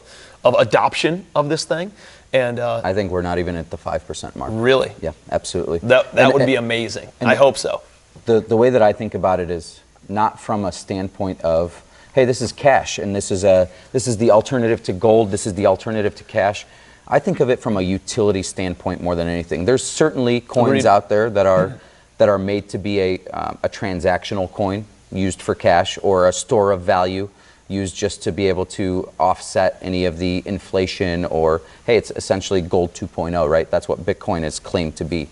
of adoption of this thing. And I think we're not even at the 5% mark. Really? Yeah, absolutely. That would be amazing. I hope so. The way that I think about it is not from a standpoint of, hey, this is cash and this is the alternative to gold, this is the alternative to cash. I think of it from a utility standpoint more than anything. There's certainly coins out there that are made to be a transactional coin used for cash, or a store of value used just to be able to offset any of the inflation, or hey, it's essentially gold 2.0, right? That's what Bitcoin is claimed to be.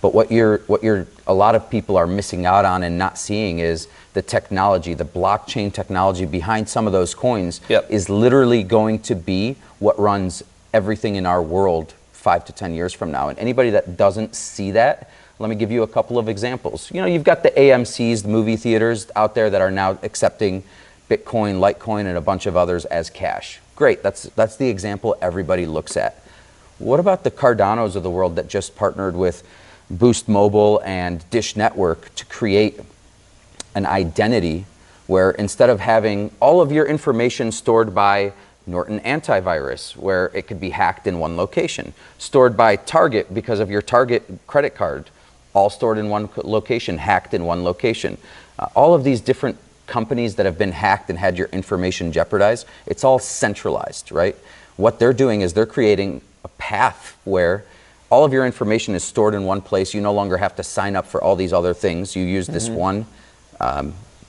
But what a lot of people are missing out on and not seeing is the technology, the blockchain technology behind some of those coins is literally going to be what runs everything in our world 5 to 10 years from now. And anybody that doesn't see that, let me give you a couple of examples. You've got the AMCs, the movie theaters out there that are now accepting Bitcoin, Litecoin, and a bunch of others as cash. Great, that's the example everybody looks at. What about the Cardanos of the world that just partnered with Boost Mobile and Dish Network to create an identity where instead of having all of your information stored by Norton Antivirus, where it could be hacked in one location, stored by Target because of your Target credit card, all stored in one location, hacked in one location. All of these different companies that have been hacked and had your information jeopardized, it's all centralized, right? What they're doing is they're creating a path where all of your information is stored in one place. You no longer have to sign up for all these other things. You use this one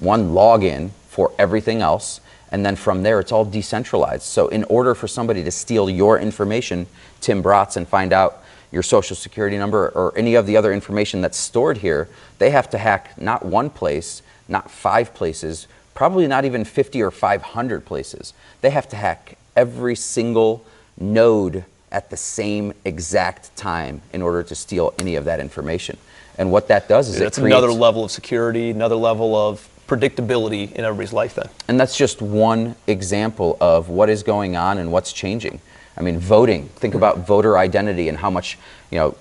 login for everything else, and then from there it's all decentralized. So in order for somebody to steal your information, Tim Bratz, and find out your social security number or any of the other information that's stored here, they have to hack not one place, not 5 places, probably not even 50 or 500 places. They have to hack every single node at the same exact time in order to steal any of that information. And what that does is it's another level of security, another level of predictability in everybody's life then. And that's just one example of what is going on and what's changing. I mean, voting. Think about voter identity and how much,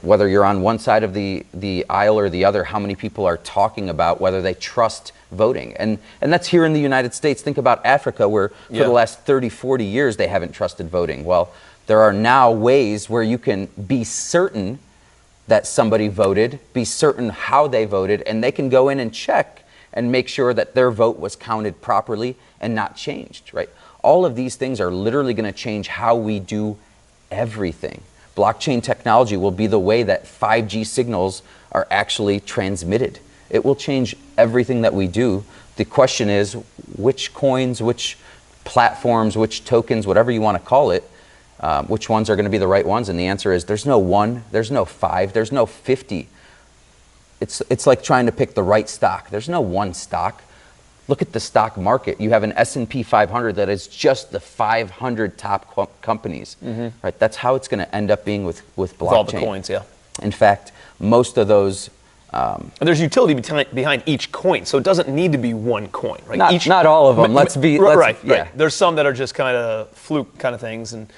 whether you're on one side of the aisle or the other, how many people are talking about whether they trust voting. And that's here in the United States. Think about Africa, where for the last 30, 40 years, they haven't trusted voting. Well, there are now ways where you can be certain that somebody voted, be certain how they voted, and they can go in and check and make sure that their vote was counted properly and not changed, right? All of these things are literally going to change how we do everything. Blockchain technology will be the way that 5G signals are actually transmitted. It will change everything that we do. The question is, which coins, which platforms, which tokens, whatever you want to call it, which ones are going to be the right ones? And the answer is there's no one, there's no 5, there's no 50. It's like trying to pick the right stock. There's no one stock. Look at the stock market. You have an S&P 500 that is just the 500 top companies, right? That's how it's going to end up being with blockchain. With all the coins, yeah. In fact, most of those... and there's utility behind each coin, so it doesn't need to be one coin, right? Not all of them. Right. There's some that are just kind of fluke kind of things, and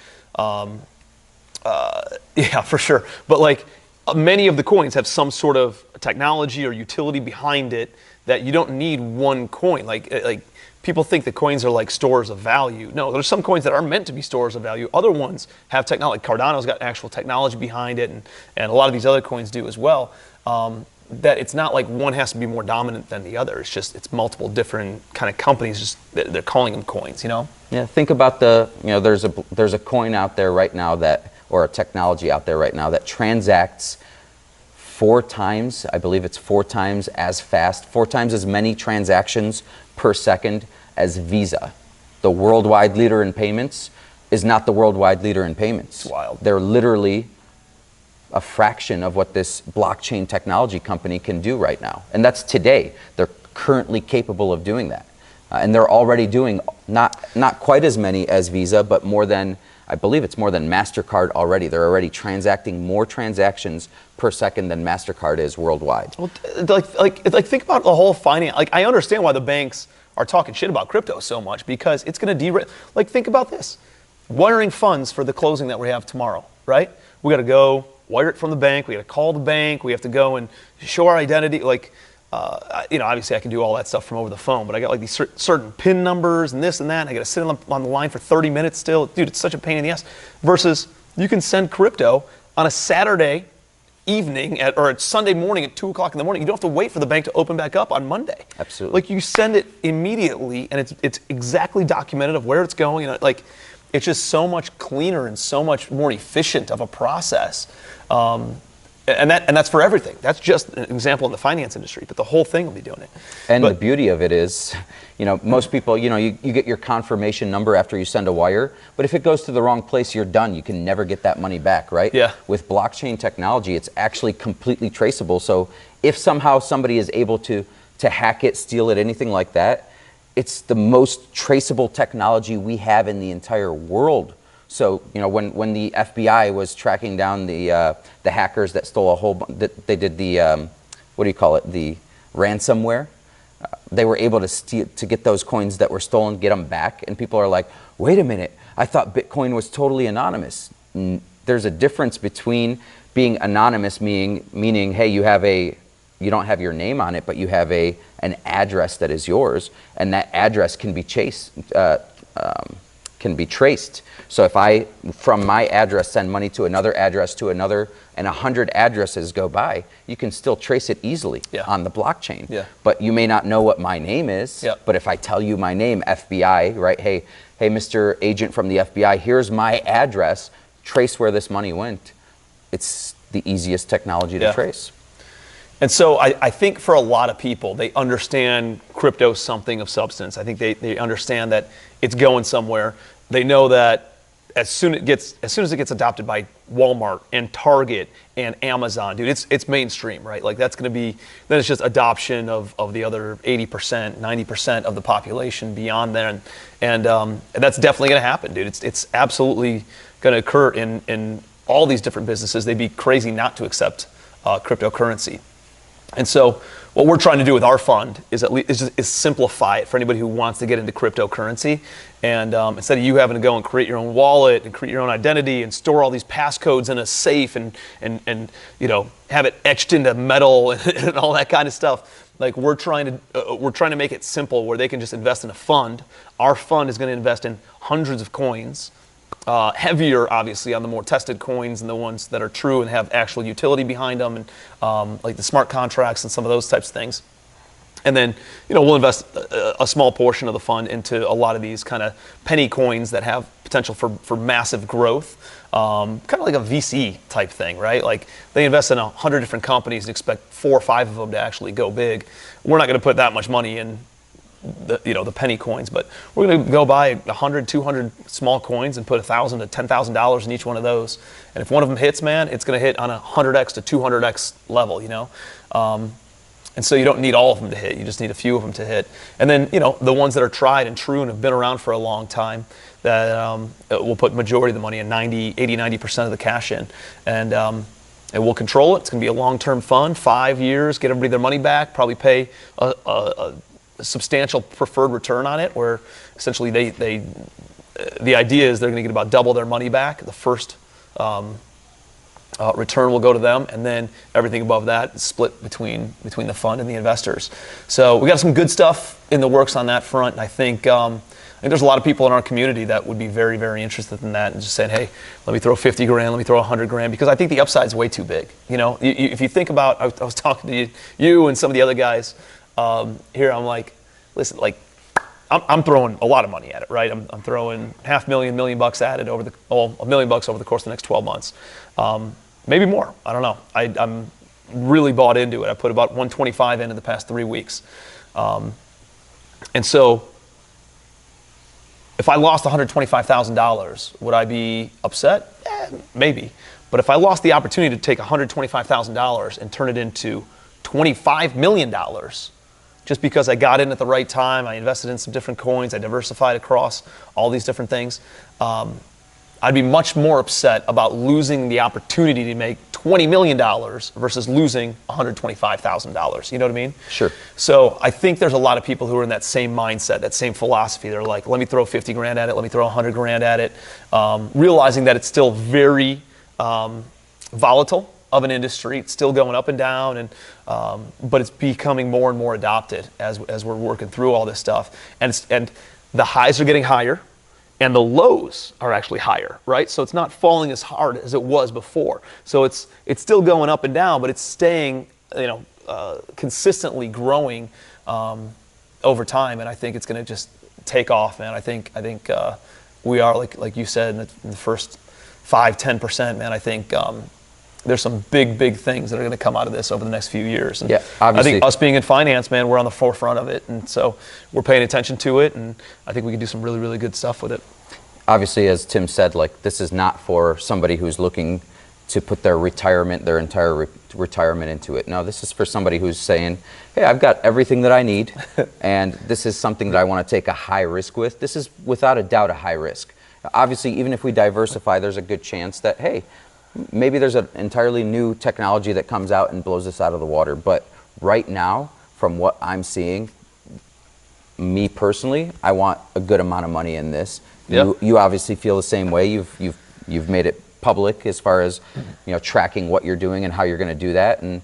yeah, for sure. But like many of the coins have some sort of technology or utility behind it that you don't need one coin. Like people think that coins are like stores of value. No, there's some coins that are meant to be stores of value. Other ones have technology. Cardano's got actual technology behind it, and a lot of these other coins do as well. That it's not like one has to be more dominant than the other. It's multiple different kind of companies. Just they're calling them coins, Yeah. Think about there's a coin out there right now or a technology out there right now that transacts 4 times. I believe it's 4 times as fast, 4 times as many transactions per second as Visa. The worldwide leader in payments is not the worldwide leader in payments. It's wild. They're literally a fraction of what this blockchain technology company can do right now. And that's today. They're currently capable of doing that. And they're already doing not quite as many as Visa, but I believe it's more than MasterCard already. They're already transacting more transactions per second than MasterCard is worldwide. Well, like think about the whole finance. Like, I understand why the banks are talking shit about crypto so much, because it's going to derail. Like, think about this. Wiring funds for the closing that we have tomorrow, right? We got to go wire it from the bank. We got to call the bank. We have to go and show our identity. Like, obviously I can do all that stuff from over the phone, but I got like these certain PIN numbers and this and that. And I got to sit on the line for 30 minutes still. Dude, it's such a pain in the ass. Versus you can send crypto on a Saturday evening or it's Sunday morning at 2 o'clock in the morning. You don't have to wait for the bank to open back up on Monday. Absolutely. Like, you send it immediately, and it's exactly documented of where it's going. And like, it's just so much cleaner and so much more efficient of a process. And that's for everything. That's just an example in the finance industry, but the whole thing will be doing it. And the beauty of it is, most people, you get your confirmation number after you send a wire, but if it goes to the wrong place, you're done. You can never get that money back, right? Yeah. With blockchain technology, it's actually completely traceable. So if somehow somebody is able to hack it, steal it, anything like that, it's the most traceable technology we have in the entire world. So, when the FBI was tracking down the hackers that stole they did the, the ransomware, they were able to get those coins that were stolen, get them back. And people are like, wait a minute, I thought Bitcoin was totally anonymous. There's a difference between being anonymous, meaning, hey, you don't have your name on it, but you have an address that is yours, and that address can be traced. So if I, from my address, send money to another address to another, and 100 addresses go by, you can still trace it easily on the blockchain. Yeah. But you may not know what my name is. Yeah. But if I tell you my name, FBI, right? Hey, Mr. Agent from the FBI, here's my address. Trace where this money went. It's the easiest technology to trace. And so I think for a lot of people, they understand crypto something of substance. I think they understand that it's going somewhere. They know that as soon as it gets adopted by Walmart and Target and Amazon, dude, it's mainstream, right? Like, that's going to be, then it's just adoption of the other 80%, 90% of the population beyond there. And that's definitely going to happen, dude. It's absolutely going to occur in all these different businesses. They'd be crazy not to accept cryptocurrency. And so what we're trying to do with our fund is is simplify it for anybody who wants to get into cryptocurrency. And instead of you having to go and create your own wallet and create your own identity and store all these passcodes in a safe and have it etched into metal and all that kind of stuff, like we're trying to make it simple where they can just invest in a fund. Our fund is going to invest in hundreds of coins. Heavier, obviously, on the more tested coins and the ones that are true and have actual utility behind them, and like the smart contracts and some of those types of things. And then, we'll invest a small portion of the fund into a lot of these kind of penny coins that have potential for massive growth, kind of like a VC type thing, right? Like they invest in 100 different companies and expect 4 or 5 of them to actually go big. We're not going to put that much money in the penny coins, but we're going to go buy 100, 200 small coins and put $1,000 to $10,000 in each one of those. And if one of them hits, man, it's going to hit on a 100x to 200x level, And so you don't need all of them to hit. You just need a few of them to hit. And then, the ones that are tried and true and have been around for a long time, that we'll put majority of the money in, 90% of the cash in. And we'll control it. It's going to be a long-term fund, 5 years, get everybody their money back, probably pay a substantial preferred return on it, where essentially the idea is they're going to get about double their money back. The first return will go to them, and then everything above that is split between the fund and the investors. So we got some good stuff in the works on that front, and I think there's a lot of people in our community that would be very, very interested in that and just saying, hey, let me throw 50 grand, let me throw 100 grand, because I think the upside is way too big. If you think about, I was talking to you and some of the other guys here, I'm like, listen, like I'm throwing a lot of money at it, right? I'm throwing $500,000, $1 million at it $1 million over the course of the next 12 months. Maybe more, I don't know. I'm really bought into it. I put about 125 in the past 3 weeks. And so if I lost $125,000, would I be upset? Maybe. But if I lost the opportunity to take $125,000 and turn it into $25 million, just because I got in at the right time, I invested in some different coins, I diversified across all these different things, I'd be much more upset about losing the opportunity to make $20 million versus losing $125,000. You know what I mean? Sure. So I think there's a lot of people who are in that same mindset, that same philosophy. They're like, let me throw 50 grand at it, let me throw 100 grand at it, realizing that it's still very volatile of an industry. It's still going up and down, and but it's becoming more and more adopted as we're working through all this stuff. And the highs are getting higher, and the lows are actually higher, right? So it's not falling as hard as it was before. So it's still going up and down, but it's staying, consistently growing over time. And I think it's going to just take off, man. I think we are, like you said, in the first 5-10%, man. I think there's some big things that are going to come out of this over the next few years. And yeah, obviously. I think us being in finance, man, we're on the forefront of it. And so we're paying attention to it. And I think we can do some really, really good stuff with it. Obviously, as Tim said, this is not for somebody who's looking to put their entire retirement into it. No, this is for somebody who's saying, hey, I've got everything that I need, and this is something that I want to take a high risk with. This is without a doubt a high risk. Obviously, even if we diversify, there's a good chance that, hey, maybe there's an entirely new technology that comes out and blows us out of the water. But right now, from what I'm seeing, me personally, I want a good amount of money in this. Yep. You obviously feel the same way. You've made it public as far as tracking what you're doing and how you're going to do that. And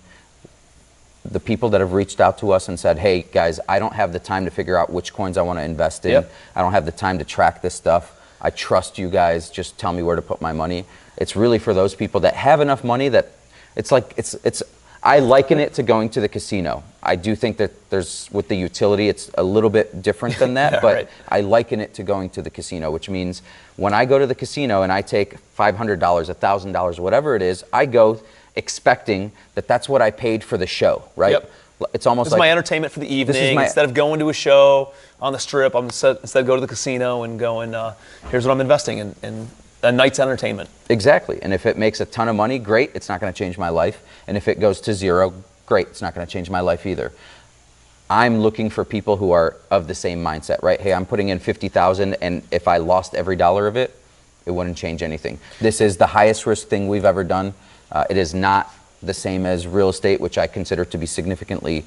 the people that have reached out to us and said, hey guys, I don't have the time to figure out which coins I want to invest in. Yep. I don't have the time to track this stuff. I trust you guys. Just tell me where to put my money. It's really for those people that have enough money that I liken it to going to the casino. I do think that with the utility, it's a little bit different than that, but right. I liken it to going to the casino, which means when I go to the casino and I take $500, $1,000, whatever it is, I go expecting that that's what I paid for the show, right? Yep. It's almost this like is my entertainment for the evening. Instead of going to a show on the strip, instead go to the casino and going, here's what I'm investing in a night's entertainment. Exactly. And if it makes a ton of money, great. It's not going to change my life. And if it goes to zero, great. It's not going to change my life either. I'm looking for people who are of the same mindset, right? Hey, I'm putting in $50,000, and if I lost every dollar of it, it wouldn't change anything. This is the highest risk thing we've ever done. It is not the same as real estate, which I consider to be significantly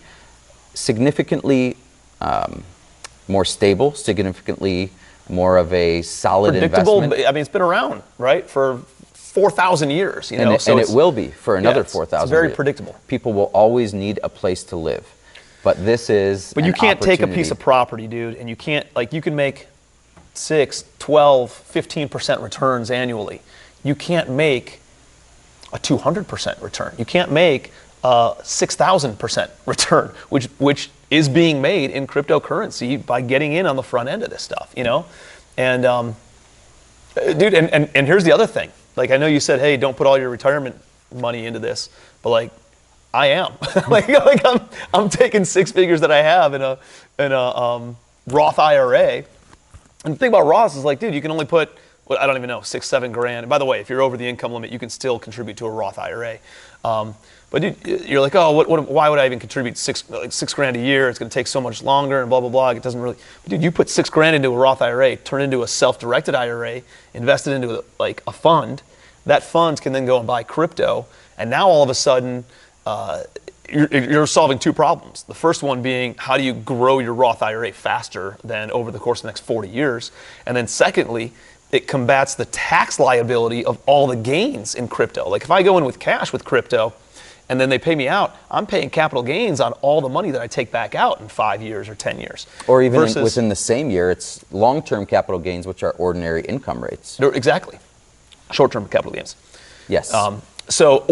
more stable, significantly more of a solid predictable. investment. I mean, it's been around, right, for 4,000 years. You know, and it will be for another 4,000 It's very years. predictable. People will always need a place to live. But this is But you can't take a piece of property, dude, and you can't, like, you can make 6, 12, 15% returns annually. You can't make a 200% return. You can't make a 6,000% return, which is being made in cryptocurrency by getting in on the front end of this stuff, you know? And, dude, and here's the other thing. Like, I know you said, hey, don't put all your retirement money into this, but, like, I am. like I'm taking 6 figures that I have in a Roth IRA. And the thing about Roths is, like, dude, you can only put, I don't even know, 6, 7 grand. And by the way, if you're over the income limit, you can still contribute to a Roth IRA. But dude, you're like, oh, why would I even contribute 6 grand a year? It's going to take so much longer and blah, blah, blah. It doesn't really. But dude, you put 6 grand into a Roth IRA, turn it into a self-directed IRA, invest it into like a fund. That fund can then go and buy crypto. And now all of a sudden, you're solving 2 problems. The first one being, how do you grow your Roth IRA faster than over the course of the next 40 years? And then secondly, it combats the tax liability of all the gains in crypto. Like, if I go in with cash with crypto and then they pay me out, I'm paying capital gains on all the money that I take back out in 5 years or 10 years. Or even within the same year, it's long-term capital gains, which are ordinary income rates. Exactly. Short-term capital gains. Yes. So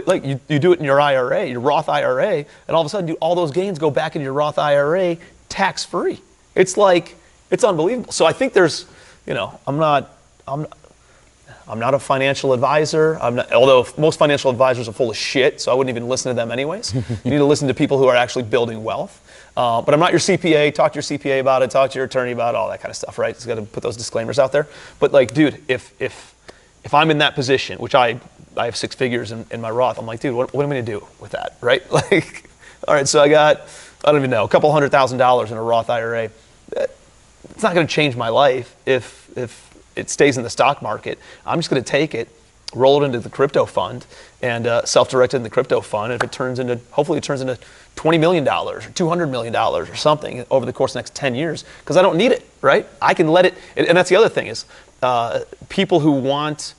like you do it in your IRA, your Roth IRA, and all of a sudden, all those gains go back into your Roth IRA tax-free. It's like, it's unbelievable. So I think there's, you know, I'm not a financial advisor. Although most financial advisors are full of shit, so I wouldn't even listen to them anyways. You need to listen to people who are actually building wealth. But I'm not your CPA. Talk to your CPA about it. Talk to your attorney about it, all that kind of stuff, right? Just got to put those disclaimers out there. But, like, dude, if I'm in that position, which I have 6 figures in my Roth, I'm like, dude, what am I going to do with that, right? Like, all right, so I got, I don't even know, a couple $100,000 in a Roth IRA. It's not going to change my life if it stays in the stock market. I'm just going to take it, roll it into the crypto fund, and self-direct it in the crypto fund. And if it turns into, hopefully it turns into $20 million or $200 million or something over the course of the next 10 years, because I don't need it, right? I can let it, and that's the other thing is people who want,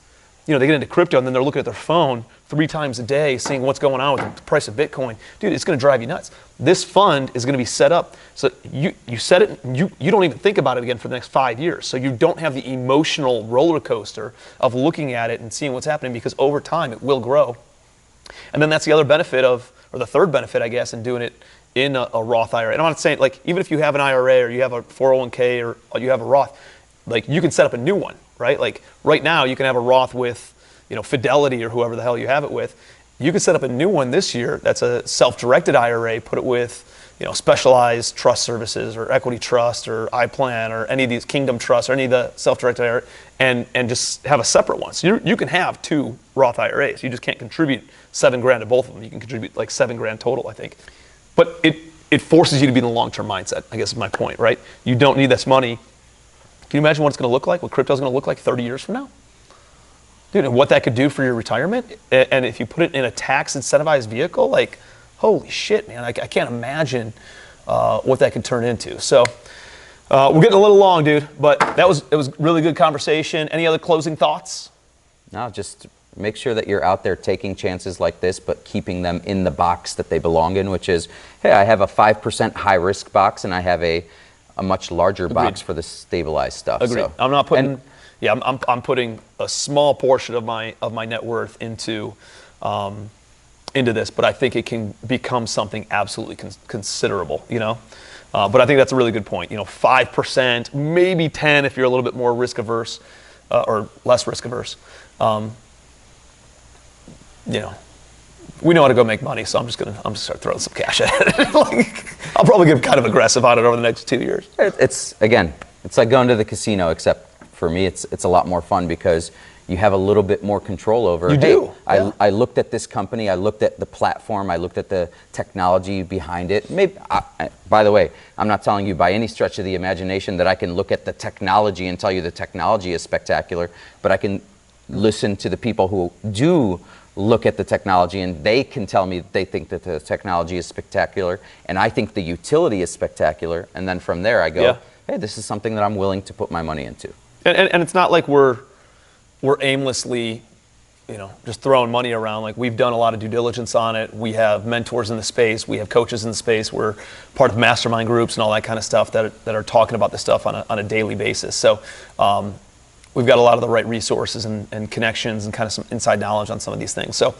you know, they get into crypto and then they're looking at their phone 3 times a day, seeing what's going on with the price of Bitcoin. Dude, it's going to drive you nuts. This fund is going to be set up so you set it, you don't even think about it again for the next 5 years. So you don't have the emotional roller coaster of looking at it and seeing what's happening, because over time it will grow. And then that's the other benefit of, or the third benefit, I guess, in doing it in a Roth IRA. And I'm not saying, like, even if you have an IRA or you have a 401k or you have a Roth, like, you can set up a new one, right? Like, right now you can have a Roth with, you know, Fidelity or whoever the hell you have it with. You can set up a new one this year that's a self-directed IRA, put it with, you know, Specialized Trust Services or Equity Trust or iPlan or any of these Kingdom Trust or any of the self-directed IRA, and just have a separate one. So you can have 2 Roth IRAs. You just can't contribute 7 grand to both of them. You can contribute like 7 grand total, I think. But it forces you to be in the long-term mindset, I guess is my point, right? You don't need this money. Can you imagine what it's going to look like, what crypto is going to look like 30 years from now? Dude, and what that could do for your retirement, and if you put it in a tax incentivized vehicle, like, holy shit, man, I can't imagine what that could turn into. So we're getting a little long, dude, but it was really good conversation. Any other closing thoughts? No, just make sure that you're out there taking chances like this, but keeping them in the box that they belong in, which is, hey, I have a 5% high risk box and I have a much larger box for the stabilized stuff. Agreed. So, I'm not putting, I'm putting a small portion of my net worth into this, but I think it can become something absolutely considerable, you know? But I think that's a really good point. You know, 5%, maybe 10 if you're a little bit more risk averse or less risk averse. You know, we know how to go make money, so I'm just gonna start throwing some cash at it. Like, I'll probably get kind of aggressive on it over the next 2 years. It's like going to the casino, except for me, it's a lot more fun because you have a little bit more control over. You do. Yeah. I looked at this company. I looked at the platform. I looked at the technology behind it. Maybe. By the way, I'm not telling you by any stretch of the imagination that I can look at the technology and tell you the technology is spectacular, but I can listen to the people who do look at the technology and they can tell me that they think that the technology is spectacular and I think the utility is spectacular, and then from there I go, hey, this is something that I'm willing to put my money into. And it's not like we're aimlessly, just throwing money around. Like, we've done a lot of due diligence on it. We have mentors in the space. We have coaches in the space. We're part of mastermind groups and all that kind of stuff that are talking about this stuff on a daily basis. So we've got a lot of the right resources and connections and kind of some inside knowledge on some of these things. So,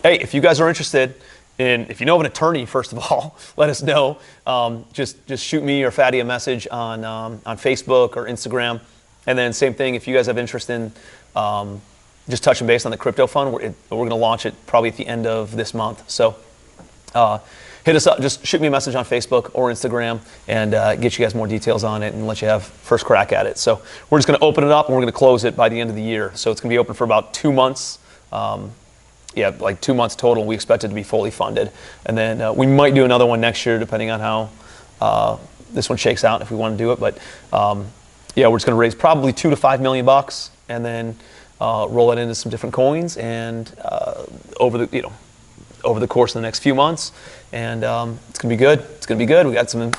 hey, if you guys are interested in, if you know of an attorney, first of all, let us know. Just shoot me or Fadi a message on Facebook or Instagram. And then same thing, if you guys have interest in just touching base on the crypto fund, we're going to launch it probably at the end of this month. So hit us up, just shoot me a message on Facebook or Instagram and get you guys more details on it and let you have first crack at it. So we're just going to open it up and we're going to close it by the end of the year. So it's going to be open for about 2 months. Like 2 months total. We expect it to be fully funded. And then we might do another one next year depending on how this one shakes out if we want to do it. But we're just going to raise probably $2 to $5 million and then roll it into some different coins and over the course of the next few months, and it's gonna be good. It's gonna be good. We got some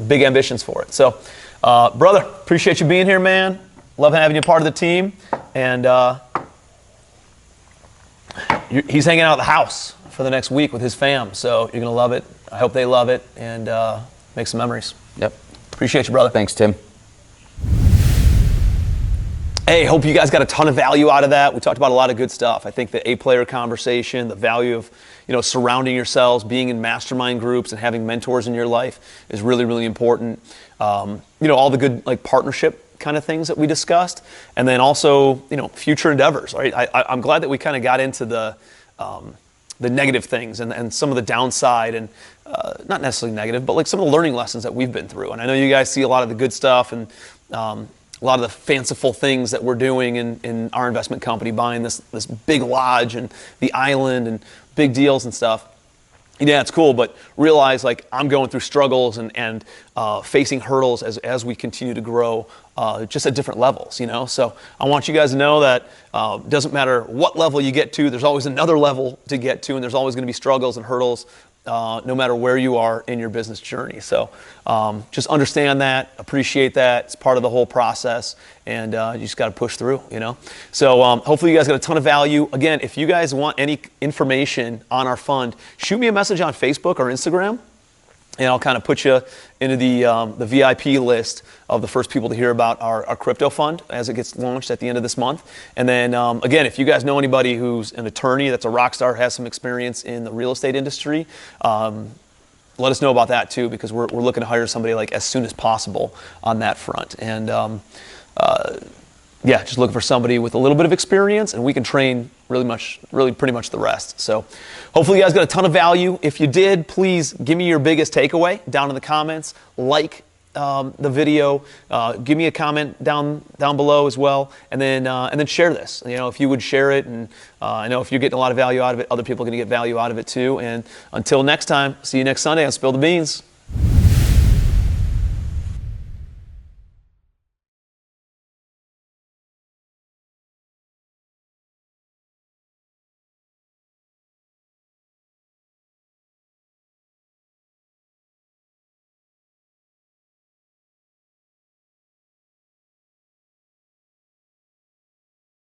big ambitions for it. So, brother, appreciate you being here, man. Love having you part of the team, and he's hanging out at the house for the next week with his fam. So you're gonna love it. I hope they love it, and make some memories. Yep. Appreciate you, brother. Thanks, Tim. Hey, hope you guys got a ton of value out of that. We talked about a lot of good stuff. I think the A-player conversation, the value of surrounding yourselves, being in mastermind groups and having mentors in your life is really, really important. All the good partnership kind of things that we discussed, and then also future endeavors. Right? I'm glad that we kind of got into the negative things and some of the downside and not necessarily negative, but like some of the learning lessons that we've been through. And I know you guys see a lot of the good stuff and a lot of the fanciful things that we're doing in our investment company, buying this big lodge and the island and big deals and stuff. Yeah, it's cool, but realize I'm going through struggles and facing hurdles as we continue to grow, just at different levels, So I want you guys to know that doesn't matter what level you get to, there's always another level to get to, and there's always going to be struggles and hurdles no matter where you are in your business journey. So just understand that, appreciate that. It's part of the whole process, and you just got to push through, So hopefully you guys got a ton of value. Again, if you guys want any information on our fund, shoot me a message on Facebook or Instagram, and I'll kind of put you into the VIP list of the first people to hear about our crypto fund as it gets launched at the end of this month. And then, again, if you guys know anybody who's an attorney that's a rock star, has some experience in the real estate industry, let us know about that too, because we're looking to hire somebody as soon as possible on that front. And just looking for somebody with a little bit of experience, and we can train really pretty much the rest. So hopefully you guys got a ton of value. If you did, please give me your biggest takeaway down in the comments. Like the video, give me a comment down below as well, and then share this. If you would share it, and I know if you're getting a lot of value out of it, other people are going to get value out of it too. And until next time, see you next Sunday on Spill the Beans.